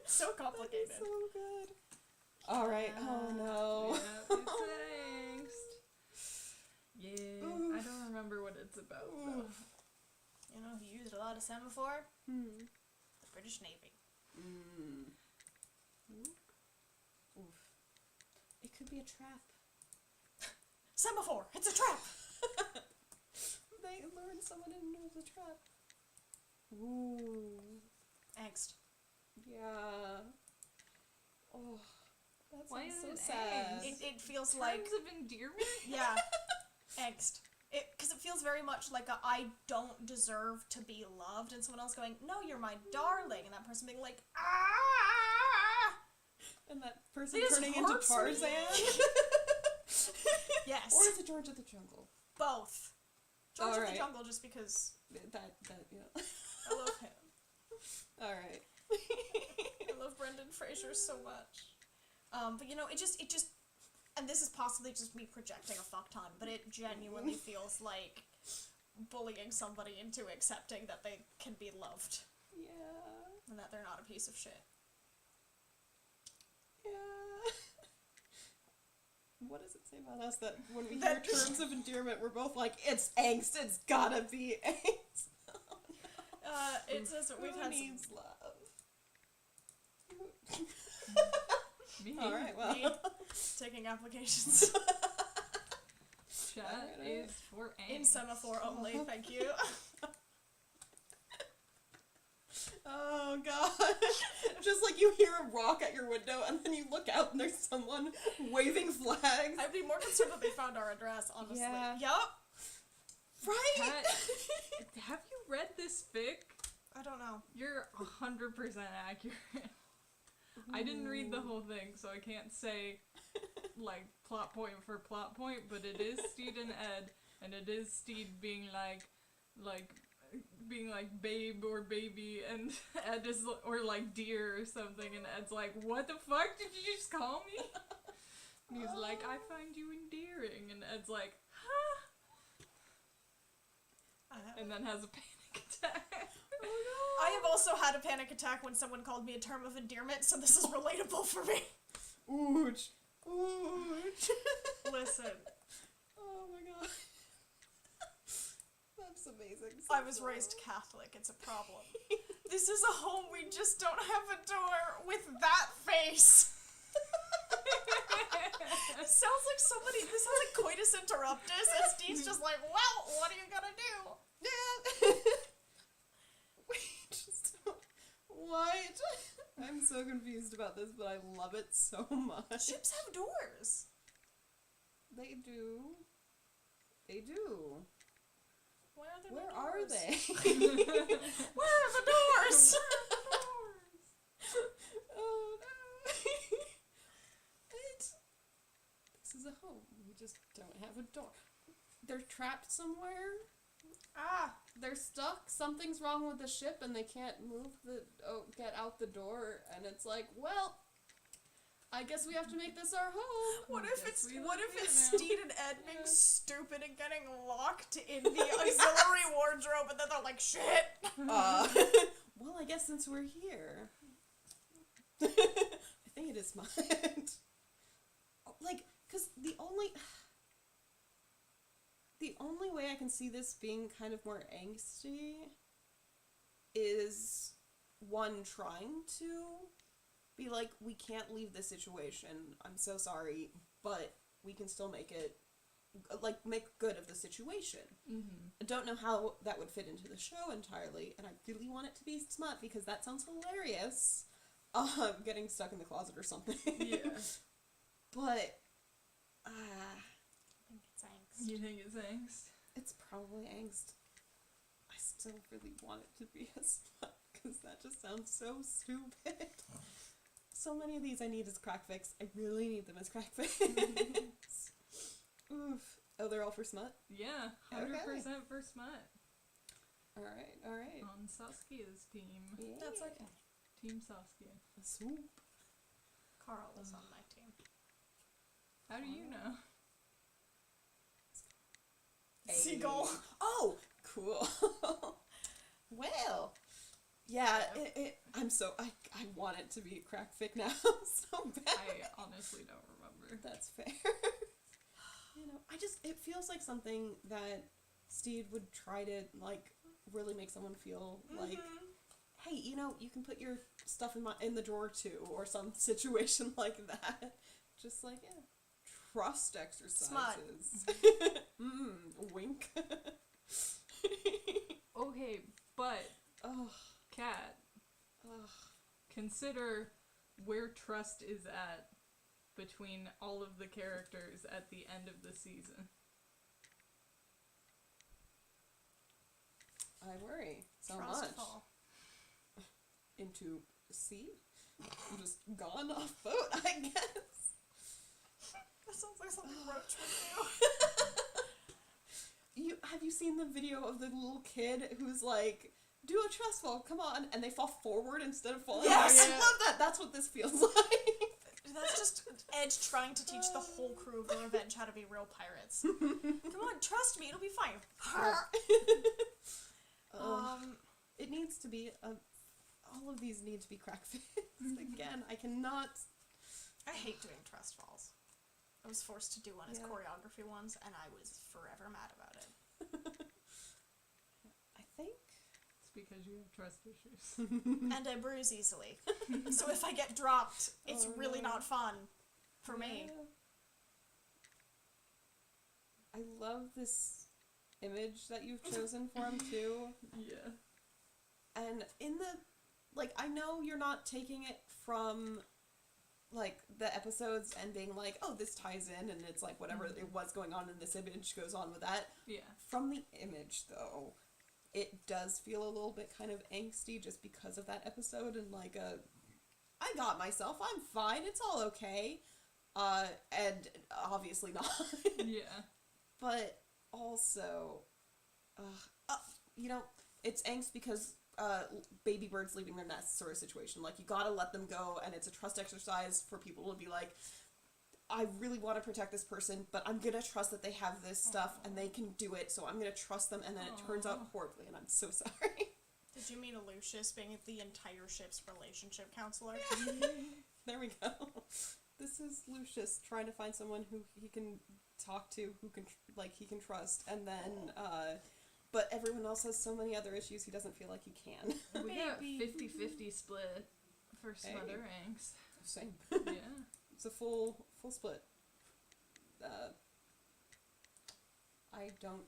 So That'd be complicated. so good. Alright, oh no. Yeah, it's angst. Yeah, Oof. I don't remember what it's about though. Oof. You know who used a lot of semaphore? Hmm. The British Navy. Mm. Oof. It could be a trap. Semaphore! It's a trap! They learned someone didn't know it was a trap. Ooh. Angst. Yeah. Oh. That Why sounds is so it sad. angst? It feels like... Terms of endearment? Yeah. Angst. Because it feels very much like I don't deserve to be loved, and someone else going, no, you're my darling, and that person being like, ah! And that person This turning into hurts me. Tarzan. Yes. Or is it George of the Jungle? Both. George of Alright. the Jungle, just because That yeah. I love him. Alright. I love Brendan Fraser so much. But you know, it just, and this is possibly just me projecting a fuck ton, but it genuinely feels like bullying somebody into accepting that they can be loved Yeah. and that they're not a piece of shit. Yeah. What does it say about us that when we hear That- terms of endearment, we're both like, it's angst, it's gotta be angst. It says that we've Who had needs love? Me. Alright, well. me taking applications Chat Alright. is for angst. in semaphore only, thank you. Oh god. Just like you hear a rock at your window and then you look out and there's someone waving flags. I'd be more concerned that they found our address, honestly. Yeah. Yup. Right? Cat, have you read this fic? I don't know. You're 100% accurate. I didn't read the whole thing, so I can't say, like, plot point for plot point, but it is Steed and Ed, and it is Steed being like, babe or baby, and Ed is, or like dear or something, and Ed's like, what the fuck did you just call me? And he's like, I find you endearing, and Ed's like, huh? and then has a panic attack. I have also had a panic attack when someone called me a term of endearment, so this is relatable for me. Ooch. Ooch. Listen, Oh my god. That's amazing. I was raised Catholic. It's a problem. This is a home we just don't have a door with that face. This sounds like somebody. This sounds like coitus interruptus, and Steve's just like, "Well, what are you gonna do?" Yeah. Wait, just what? I'm so confused about this, but I love it so much. Ships have doors. They do. They do. Where are the Where doors? are they? Where are the doors? Oh no. This is a home. We just don't have a door. They're trapped somewhere. Ah, They're stuck. Something's wrong with the ship, and they can't get out the door. And it's like, well, I guess we have to make this our home. what if it's we what live if here it's now. Steed and Ed being stupid and getting locked in the auxiliary wardrobe, and then they're like, "Shit." Well, I guess since we're here, I think it is smart. Like, cause the only way I can see this being kind of more angsty is one trying to be like, we can't leave this situation. I'm so sorry, but we can still make it, like, make good of the situation. Mm-hmm. I don't know how that would fit into the show entirely, and I really want it to be Smut because that sounds hilarious. Getting stuck in the closet or something. Yeah. But, I think it's angst. You think it's angst? it's probably angst. I still really want it to be a Smut because that just sounds so stupid. So many of these I need as crack fix. I really need them as crack fix. Oof. Oh, they're all for Smut? Yeah, 100% for Smut. Alright. On Saskia's team. Yeah. That's okay. Team Saskia. Swoop. Carl is on my team. How do you know? Seagull. Oh, cool. Well, yeah, I want it to be crack fic now so bad. I honestly don't remember. That's fair. It feels like something that Steve would try to, like, really make someone feel like, hey, you can put your stuff in the drawer too, or some situation like that. Just like, yeah, trust exercises. Wink. Okay, but, Oh, Kat, consider where trust is at between all of the characters at the end of the season. I worry so Trust much. fall. Into sea? Just gone off boat, I guess. That sounds like something Roach would do. Have you seen the video of the little kid who's like, do a trust fall, come on, and they fall forward instead of falling back? Yes! I love that. That's what this feels like. That's just Edge trying to teach the whole crew of the Revenge how to be real pirates. Come on, trust me, it'll be fine. It needs to be all of these need to be crack fixed. Again, I cannot. I hate doing trust falls. I was forced to do one as choreography once, and I was forever mad about it. I think. It's because you have trust issues. And I bruise easily. So if I get dropped, it's really not fun for me. I love this image that you've chosen for him too. Yeah. And I know you're not taking it from, like, the episodes and being like, oh, this ties in, and it's like whatever it was going on in this image goes on with that. Yeah. From the image, though, it does feel a little bit kind of angsty just because of that episode, and like I got myself, I'm fine, it's all okay. And obviously not. Yeah. But also, it's angst because baby birds leaving their nest sort of situation. Like, you gotta let them go, and it's a trust exercise for people to be like, I really want to protect this person, but I'm gonna trust that they have this stuff and they can do it, so I'm gonna trust them, and then it turns out horribly, and I'm so sorry. Did you mean Lucius being the entire ship's relationship counselor? There we go. This is Lucius trying to find someone who he can talk to, who can he can trust, and then but everyone else has so many other issues he doesn't feel like he can. We got 50-50 split for Smut or Angst. Same. Yeah. It's a full split. I don't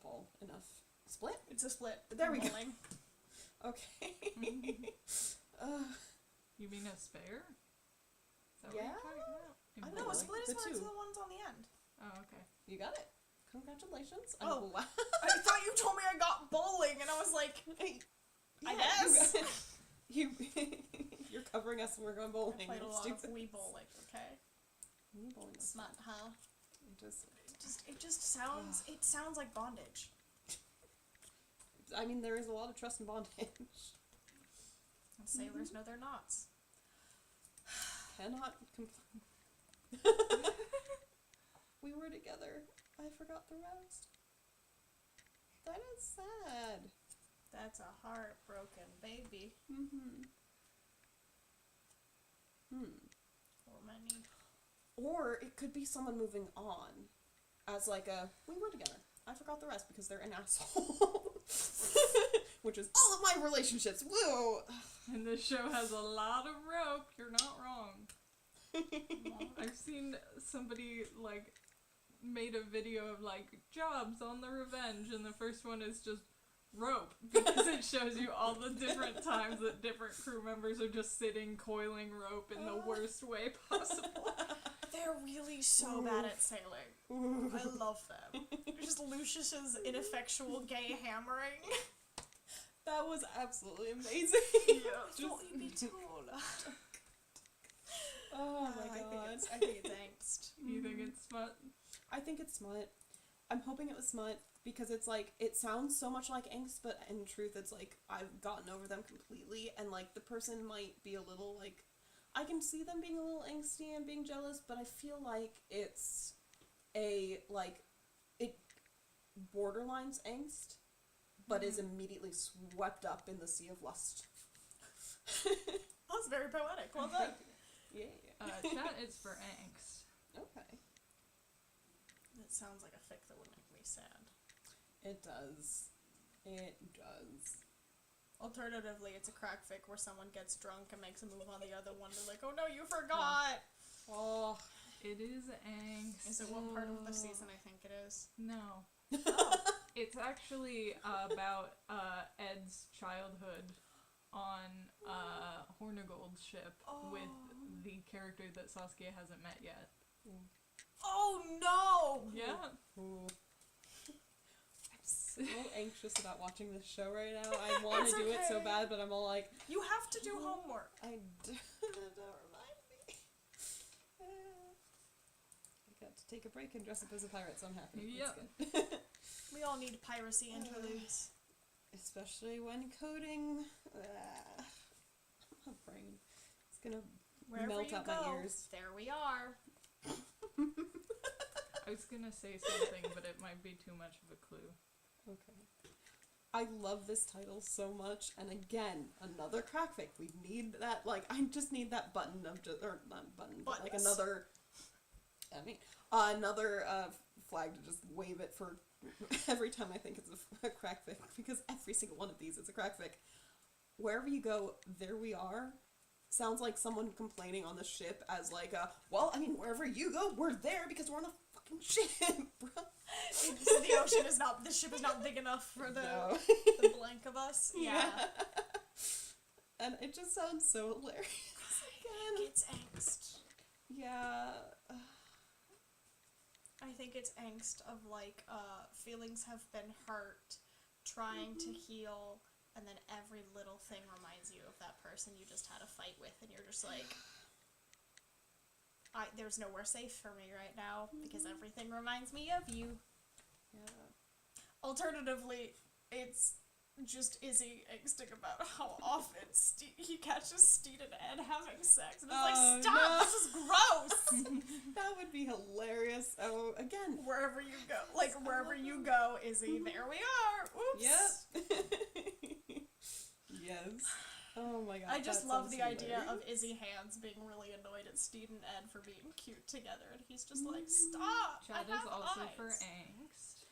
bowl enough. Split? It's a split. There we go. Bowling. Okay. You mean a spare? Is that Yeah. what you're talking about? I In know, No, a bowling? split is The when it's two. the ones on the end. Oh, okay. You got it. Congratulations. Oh. I'm glad. I thought you told me I got bowling, and I was like, I guess. You're covering us when we're going bowling. I played a That's lot of stupid. Wii bowling, okay? Wii bowling is Smut, huh? it It sounds like bondage. I mean, there is a lot of trust and bondage. And sailors know their knots. Cannot complain. We were together. I forgot the rest. That is sad. That's a heartbroken baby. Or many. Or it could be someone moving on as we were together. I forgot the rest because they're an asshole. Which is all of my relationships. Woo! And this show has a lot of rope. You're not wrong. I've seen somebody made a video of jobs on the Revenge, and the first one is just rope because it shows you all the different times that different crew members are just sitting coiling rope in the worst way possible. They're really so bad at sailing. I love them. Just Lucius's ineffectual gay hammering. That was absolutely amazing. Don't you be told. Oh my god. I think it's angst. You think it's Smut? I think it's Smut. I'm hoping it was Smut because it's it sounds so much like Angst, but in truth it's I've gotten over them completely, and the person might be a little I can see them being a little angsty and being jealous, but I feel like it's a it borderlines angst, but is immediately swept up in the sea of lust. That's very poetic. Well done. Yeah. Chat is for Angst. Okay. That sounds like a fic that would make me sad. It does. It does. Alternatively, it's a crack fic where someone gets drunk and makes a move on the other one. They're like, oh no, you forgot! Oh. It is Angst. Is it what part of the season I think it is? No. Oh. It's actually about Ed's childhood on Hornigold's ship with the character that Saskia hasn't met yet. Oh no! Yeah. Ooh. I'm so anxious about watching this show right now. I want to do it so bad, but I'm all like, You have to do homework. don't remind me. I got to take a break and dress up as a pirate, so I'm happy. Yep. That's good. We all need piracy interludes. Especially when coding. My brain. It's gonna Wherever melt you out go, my ears. there we are. I was gonna say something, but it might be too much of a clue. Okay. I love this title so much, and again, another crackfic. We need that, I just need that button of or not button, but Buttons. another flag to just wave it for every time I think it's a crackfic, because every single one of these is a crackfic. Wherever you go, there we are. Sounds like someone complaining on the ship as wherever you go, we're there because we're on a fucking ship, bro. So the ship is not big enough for No. the blank of us. Yeah. And it just sounds so hilarious. Again. It's angst. Yeah. I think it's angst of feelings have been hurt, trying to heal, and then every little thing reminds you of that person you just had a fight with, and you're just like, there's nowhere safe for me right now because everything reminds me of you. Yeah. Alternatively, it's just Izzy angsting about how often he catches Steed and Ed having sex. And it's like, stop! no. This is gross! That would be hilarious. Oh, again. Wherever you go. Like, wherever you go, Izzy, there we are! Oops! Yep. Yes. Oh my god. I just that love sounds the idea hilarious. of Izzy Hands being really annoyed at Steed and Ed for being cute together, and he's just like, stop! Chat I is have also eyes. for angst.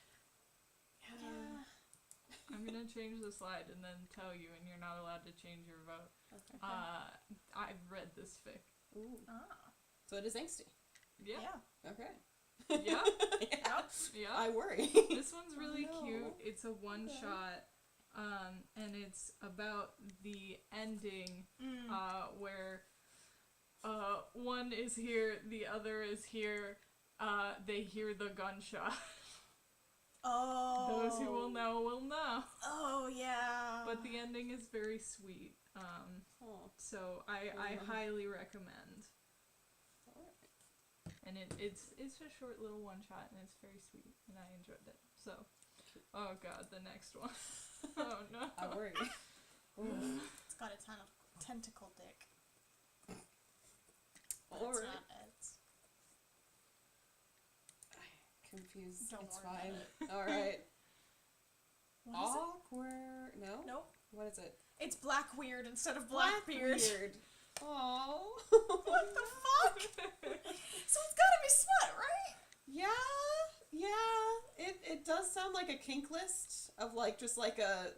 Yeah. I'm gonna change the slide and then tell you, and you're not allowed to change your vote. Okay. I've read this fic. Ooh. Ah. So it is angsty. Yeah. Okay. Yeah. Yeah. Yeah. I worry. This one's really Oh, no. cute. It's a one shot, and it's about the ending, where one is here, the other is here. They hear the gunshot. Oh. Those who will know. Oh, yeah. But the ending is very sweet. Oh. So I highly recommend. And it's a short little one shot, and it's very sweet, and I enjoyed it. So, oh god, the next one. Oh no. I worry. Ooh. It's got a tentacle dick. But All it's right. not Ed's. Confused. Don't it's worry fine. about All right. What is it? Awkward. No. Nope. What is it? It's Black Weird instead of Blackbeard. Blackbeard. Oh. What the fuck? So it's gotta be Smut, right? Yeah. It does sound like a kink list of like just like a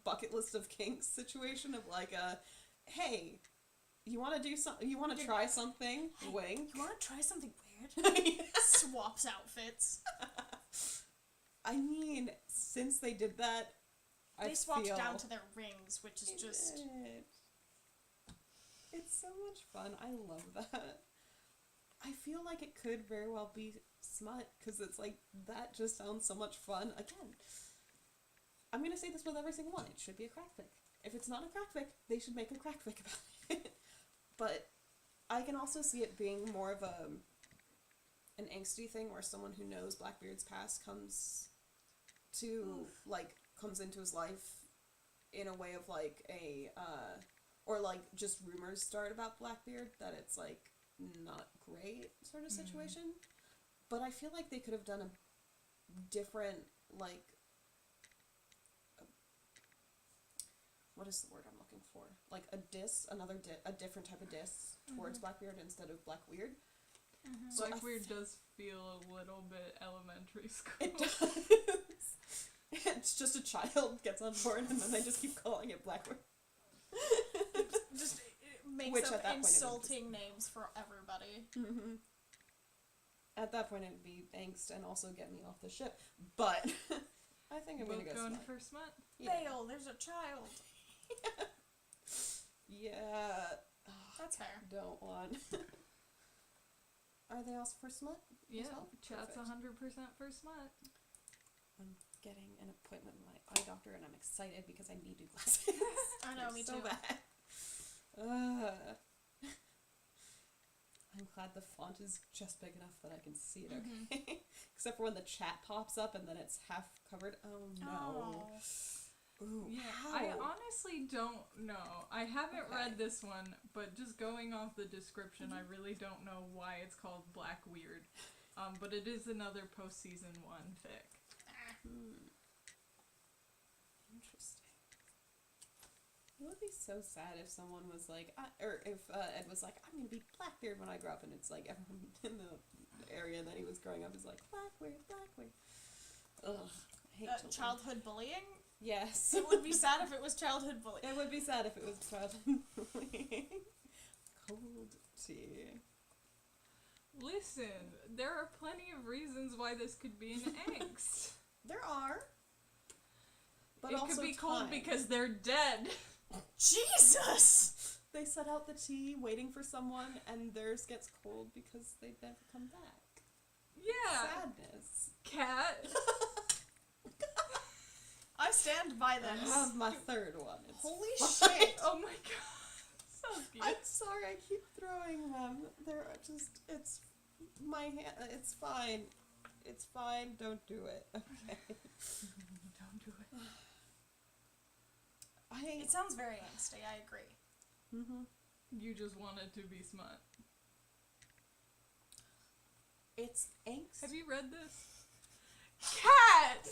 bucket list of kinks situation of like a, hey, you want to do something? You want to try something? Wink. You want to try something weird? Swaps outfits. I mean, since they did that, They swapped feel down to their rings, which is just... It's so much fun. I love that. I feel like it could very well be Smut, because it's like, that just sounds so much fun. Again, I'm going to say this with every single one. It should be a crack fic. If it's not a crack fic, they should make a crack fic about it. But I can also see it being more of an angsty thing where someone who knows Blackbeard's past comes into his life in a way of like or like just rumors start about Blackbeard that it's like not great sort of situation. But I feel like they could have done a different like what is the word I'm looking for? Like a different type of diss towards Blackbeard instead of Blackweird. So Blackbeard does feel a little bit elementary school. It does. It's just a child gets on board and then they just keep calling it Blackbeard. Just makes Which up at that point it would insulting names for everybody. Mm-hmm. At that point, it'd be angst and also get me off the ship. But I think I'm gonna go going Smut. for Smut. Yeah. Fail, there's a child. Yeah. That's fair. Don't want. Are they also for Smut? Yeah, well? chat's Perfect. 100% for Smut. I'm getting an appointment with my eye doctor, and I'm excited because I need new glasses. I know, me so too. bad. I'm glad the font is just big enough that I can see it okay. Except for when the chat pops up and then it's half covered. Oh no. Ooh, Yeah, how? I honestly don't know. I haven't read this one, but just going off the description, I really don't know why it's called Black Weird. But it is another post-season 1 fic. Interesting. It would be so sad if someone was like, or if Ed was like, I'm gonna be Blackbeard when I grow up, and it's like everyone in the area that he was growing up is like, Blackbeard. Ugh, I hate children. Childhood bullying? Yes. It would be sad if it was childhood bullying. It would be sad if it was childhood bullying. Cold tea. Listen, there are plenty of reasons why this could be an angst. There are. But It also could be cold time. because they're dead. Jesus! They set out the tea waiting for someone, and theirs gets cold because they never come back. Yeah. Sadness. Cat. I stand by I this. have my third one. It's Holy fine. shit! Oh my god. So cute. I'm sorry, I keep throwing them. They're just, it's my hand. It's fine. It's fine. Don't do it. Okay. Don't do it. It sounds very angsty, I agree. Mm-hmm. You just wanted to be Smut. It's angst. Have you read this? Cat!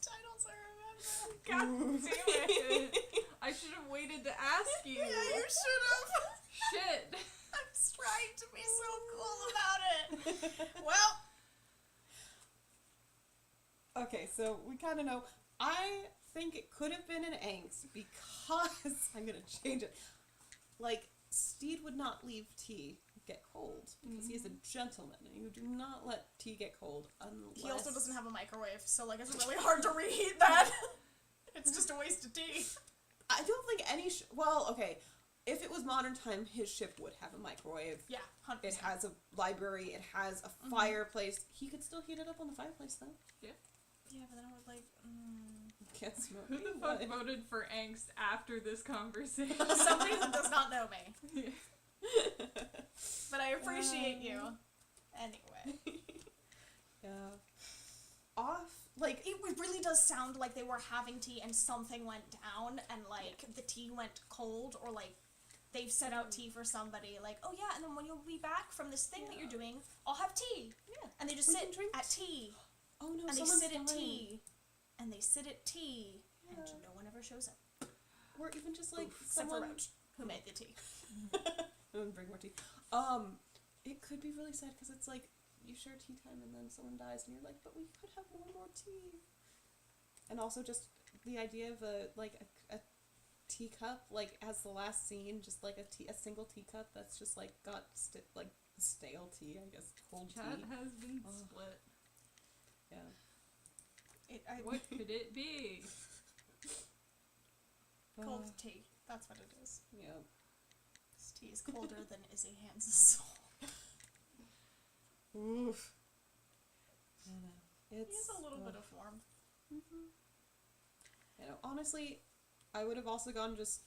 Titles I remember. God damn it! I should have waited to ask you. Yeah, you should have. Shit. I'm trying to be so cool about it. Well, Okay, so we kind of know. I think it could have been an angst because I'm gonna change it. Like, Steed would not leave tea get cold because he is a gentleman, and you do not let tea get cold unless he also doesn't have a microwave, so like it's really hard to reheat that. It's just a waste of tea. I don't think any. Well, okay, if it was modern time, his ship would have a microwave. Yeah, 100%. It has a library. It has a fireplace. He could still heat it up on the fireplace, though. Yeah, but then I would like. Can't smoke. Who the fuck voted for angst after this conversation? Somebody who does not know me. Yeah. But I appreciate you. Anyway. Yeah. Like, it really does sound like they were having tea and something went down and, like, the tea went cold, or, like, they've set out tea for somebody, like, oh yeah, and then when you'll be back from this thing that you're doing, I'll have tea. Yeah. And they just We sit can drink at tea. oh no, And they someone's sit at dying. tea. And they sit at tea. And Yeah. no one ever shows up. Or even just like Except for someone Roach, who made the tea. bring more tea. It could be really sad because it's like you share tea time and then someone dies and you're like, but we could have more tea. And also just the idea of a teacup, like as the last scene, just like a single teacup that's just like got stale tea, I guess, cold Chat tea. has been split. Yeah. What could it be? Cold tea. That's what it is. Yeah. This tea is colder than Izzy Hands' soul. Oof. I know. He has a little bit of warmth. You know, honestly, I would have also gone just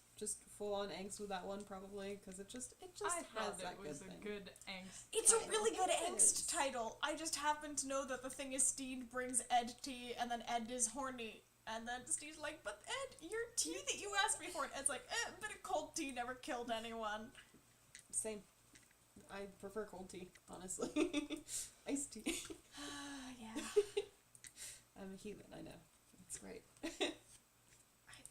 full on angst with that one probably because it just I has thought that it was good a thing. good angst. It's title. a really good It angst is. title. I just happen to know that the thing is Steed brings Ed tea, and then Ed is horny. And then Steve's like, but Ed, your tea that you asked me for, and Ed's like, a bit of cold tea never killed anyone. Same. I prefer cold tea, honestly. Iced tea. Yeah. I'm a human, I know. It's great.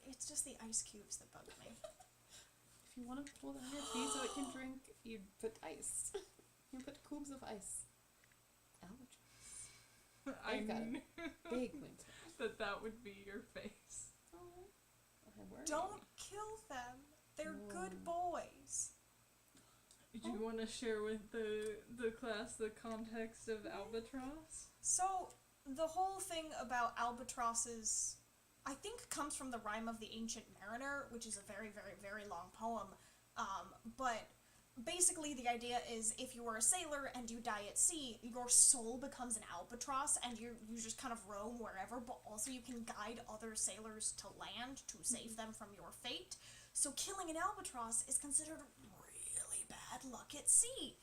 It's just the ice cubes that bug me. If you want to pull down your tea so it can drink, you put ice. You put cubes of ice. Ouch. I I've got knew Big winter. that would be your face. Oh, I worry. Don't kill them. They're good boys. Do you want to share with the class the context of Albatross? So, the whole thing about albatrosses, I think, comes from the Rime of the Ancient Mariner, which is a very, very, very long poem. But basically the idea is if you were a sailor and you die at sea, your soul becomes an albatross and you just kind of roam wherever, but also you can guide other sailors to land to save them from your fate. So killing an albatross is considered really bad luck at sea.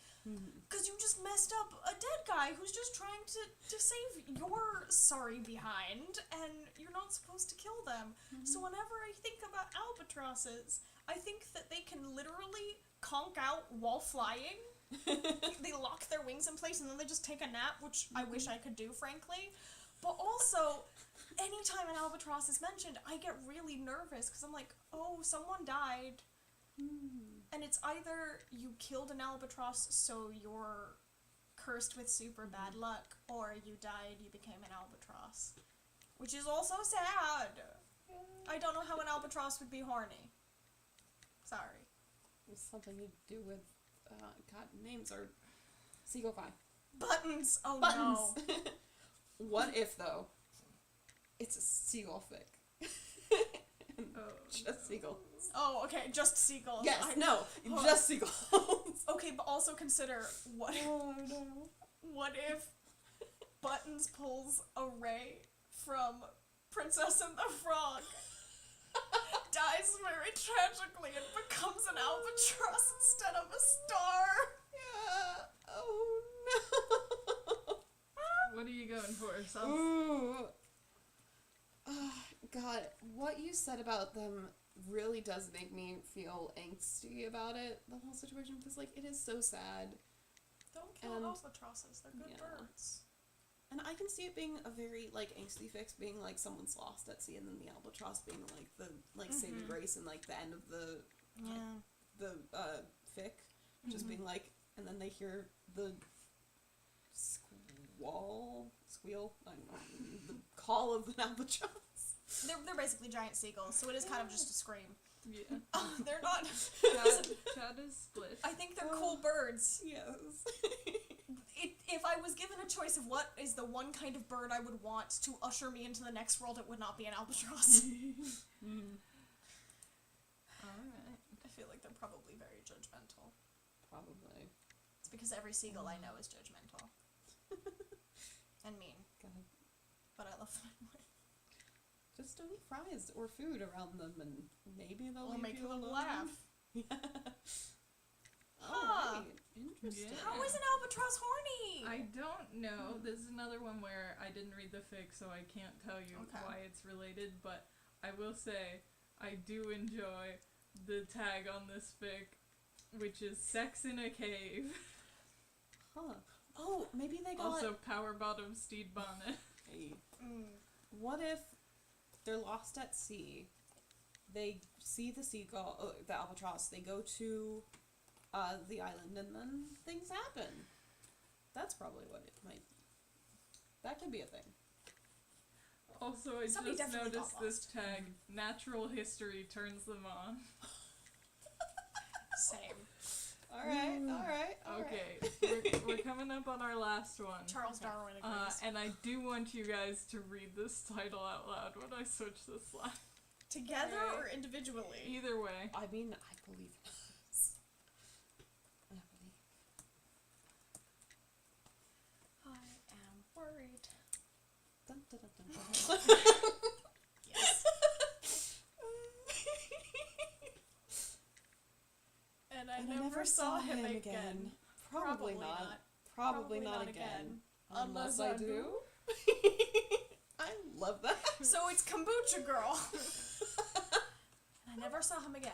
Because you just messed up a dead guy who's just trying to save your sorry behind, and you're not supposed to kill them. So whenever I think about albatrosses, I think that they can literally conk out while flying. They lock their wings in place and then they just take a nap, which I wish I could do, frankly. But also, anytime an albatross is mentioned, I get really nervous because I'm like, oh, someone died. And it's either you killed an albatross so you're cursed with super bad luck, or you died, you became an albatross. Which is also sad. I don't know how an albatross would be horny. Sorry. It's something to do with, God, names are seagull pie. Buttons! Oh Buttons! no. What if, though, it's a seagull fic? Just seagulls. Oh, okay, just seagulls. Yes, Oh. just seagulls. Okay, but also consider what Oh no. what if Buttons pulls a ray from Princess and the Frog, dies very tragically, and becomes an albatross instead of a star? Yeah. Oh no. What are you going for, Sal? Ooh. God, what you said about them really does make me feel angsty about it, the whole situation, because, like, it is so sad. Don't kill And- albatrosses. They're good yeah. birds. And I can see it being a very, like, angsty fix, being, like, someone's lost at sea, and then the albatross being, like, the, like, saving grace and, like, the end of the, Yeah. fic. Just being, like, and then they hear the squeal, I don't know, the call of an albatross. They're basically giant seagulls, so it is kind of just a scream. Yeah. They're not. Chad is split. I think they're cool birds. Yes. If I was given a choice of what is the one kind of bird I would want to usher me into the next world, it would not be an albatross. Alright. I feel like they're probably very judgmental. Probably. It's because every seagull I know is judgmental. And mean. God. But I love them anyway. Just don't eat fries or food around them, and maybe they'll Or leave make you them alone. laugh. Yeah. Huh. Alright. Interesting. Yeah. How is an albatross horny? I don't know. This is another one where I didn't read the fic, so I can't tell you Okay. why it's related, but I will say I do enjoy the tag on this fic, which is sex in a cave. Huh. Oh, maybe they got... Also, power bottom steed bonnet. Hey. Mm. What if they're lost at sea? They see the seagull, the albatross. They go to the island, and then things happen. That's probably what it might. That could be a thing. Also, I Somebody just definitely noticed got this lost. tag, natural history turns them on. Same. All right. Okay, we're coming up on our last one. Charles Darwin agrees. And I do want you guys to read this title out loud when I switch the slide. Together okay. or individually? Either way. I mean, I believe in us. I believe. I am worried. Dun, dun, dun, dun, dun. Yes. And I never saw him again. Probably not. Probably not again. Unless I do. I love that. So it's Kombucha Girl. And I never saw him again.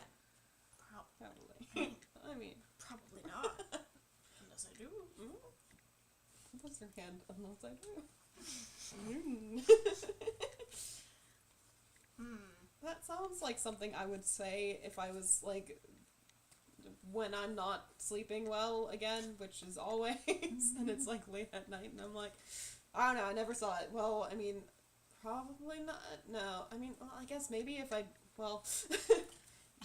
Probably. I mean, Probably not. Unless I do. what's your hand? Unless I do. That sounds like something I would say if I was like when I'm not sleeping well again, which is always, and it's like late at night, and I'm like, I don't know, I never saw it. Well, I mean, probably not. No, I mean, well, I guess maybe if I, well,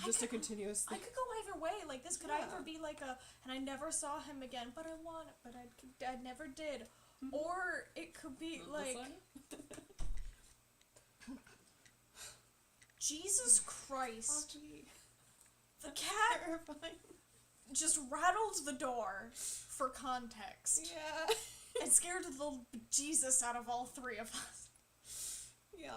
just a continuous I thing. could go either way. Like, this could Yeah. either be like a, and I never saw him again, but I want it, but I never did. Or it could be like, Jesus Christ, the cat Terrifying. just rattled the door for context Yeah. and scared the Jesus out of all three of us. Yeah.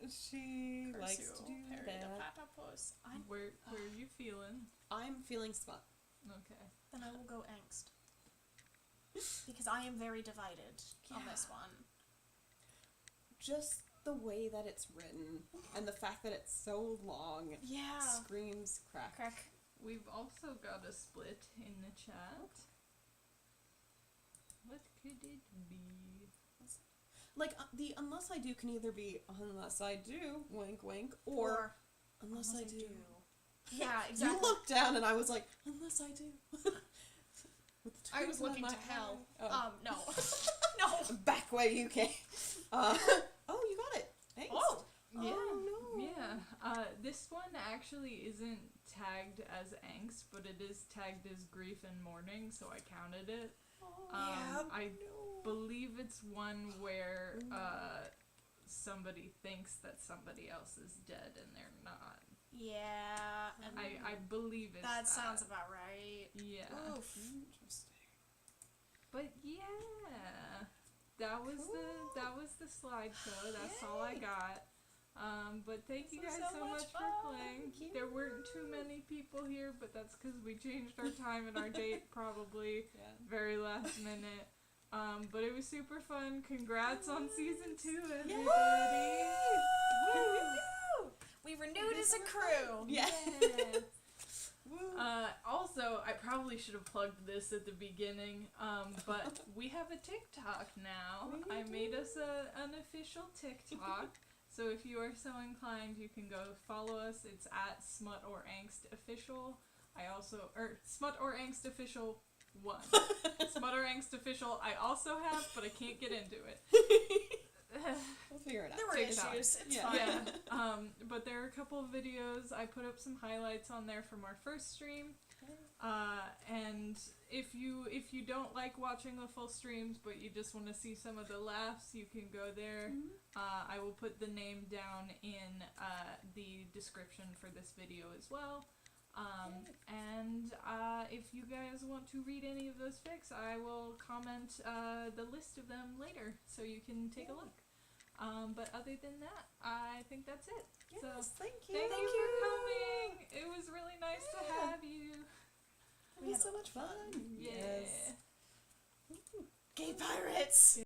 She Curse likes you, to do Harry the that. Platypus. Where are you feeling? I'm feeling smut. Okay. Then I will go angst. Because I am very divided on this one. Just the way that it's written and the fact that it's so long Yeah. screams crack. Crack. We've also got a split in the chat. What could it be? Like, the unless I do can either be unless I do, wink wink, or unless I do. Yeah, exactly. You looked down and I was like, unless I do. With the I was twinkle in looking my to eye. hell. Oh. No. No. Back way you came. Oh, you got it. Thanks. Oh. Yeah. Oh, no. Yeah. This one actually isn't tagged as angst, but it is tagged as grief and mourning, so I counted it. Yeah. I believe it's one where somebody thinks that somebody else is dead and they're not. Yeah. And I believe it's that sounds about right. Yeah. Oof. Interesting. But yeah, that was the slideshow. That's all I Yay. got. But thank you This guys was so so much much for fun. playing. Thank you. There weren't too many people here, but that's because we changed our time and our date probably Yeah. very last minute. But it was super fun. Congrats on season 2, everybody. Woo! We renewed as a crew. Yeah. Also, I probably should have plugged this at the beginning, but we have a TikTok now. I made us an official TikTok, so if you are so inclined, you can go follow us. It's at Smut or Angst Official. Smut or Angst Official 1. Smut or Angst Official I also have, but I can't get into it. We'll figure it out. There were TikTok. issues. It's Yeah. fine. Yeah, but there are a couple of videos. I put up some highlights on there from our first stream. And if you don't like watching the full streams, but you just want to see some of the laughs, you can go there. I will put the name down in the description for this video as well. And if you guys want to read any of those fics, I will comment the list of them later, so you can take a look. But other than that, I think that's it. Yes, So thank you. thank you for coming. It was really nice to have you. It was so much fun. Yeah. Yes. Gay pirates.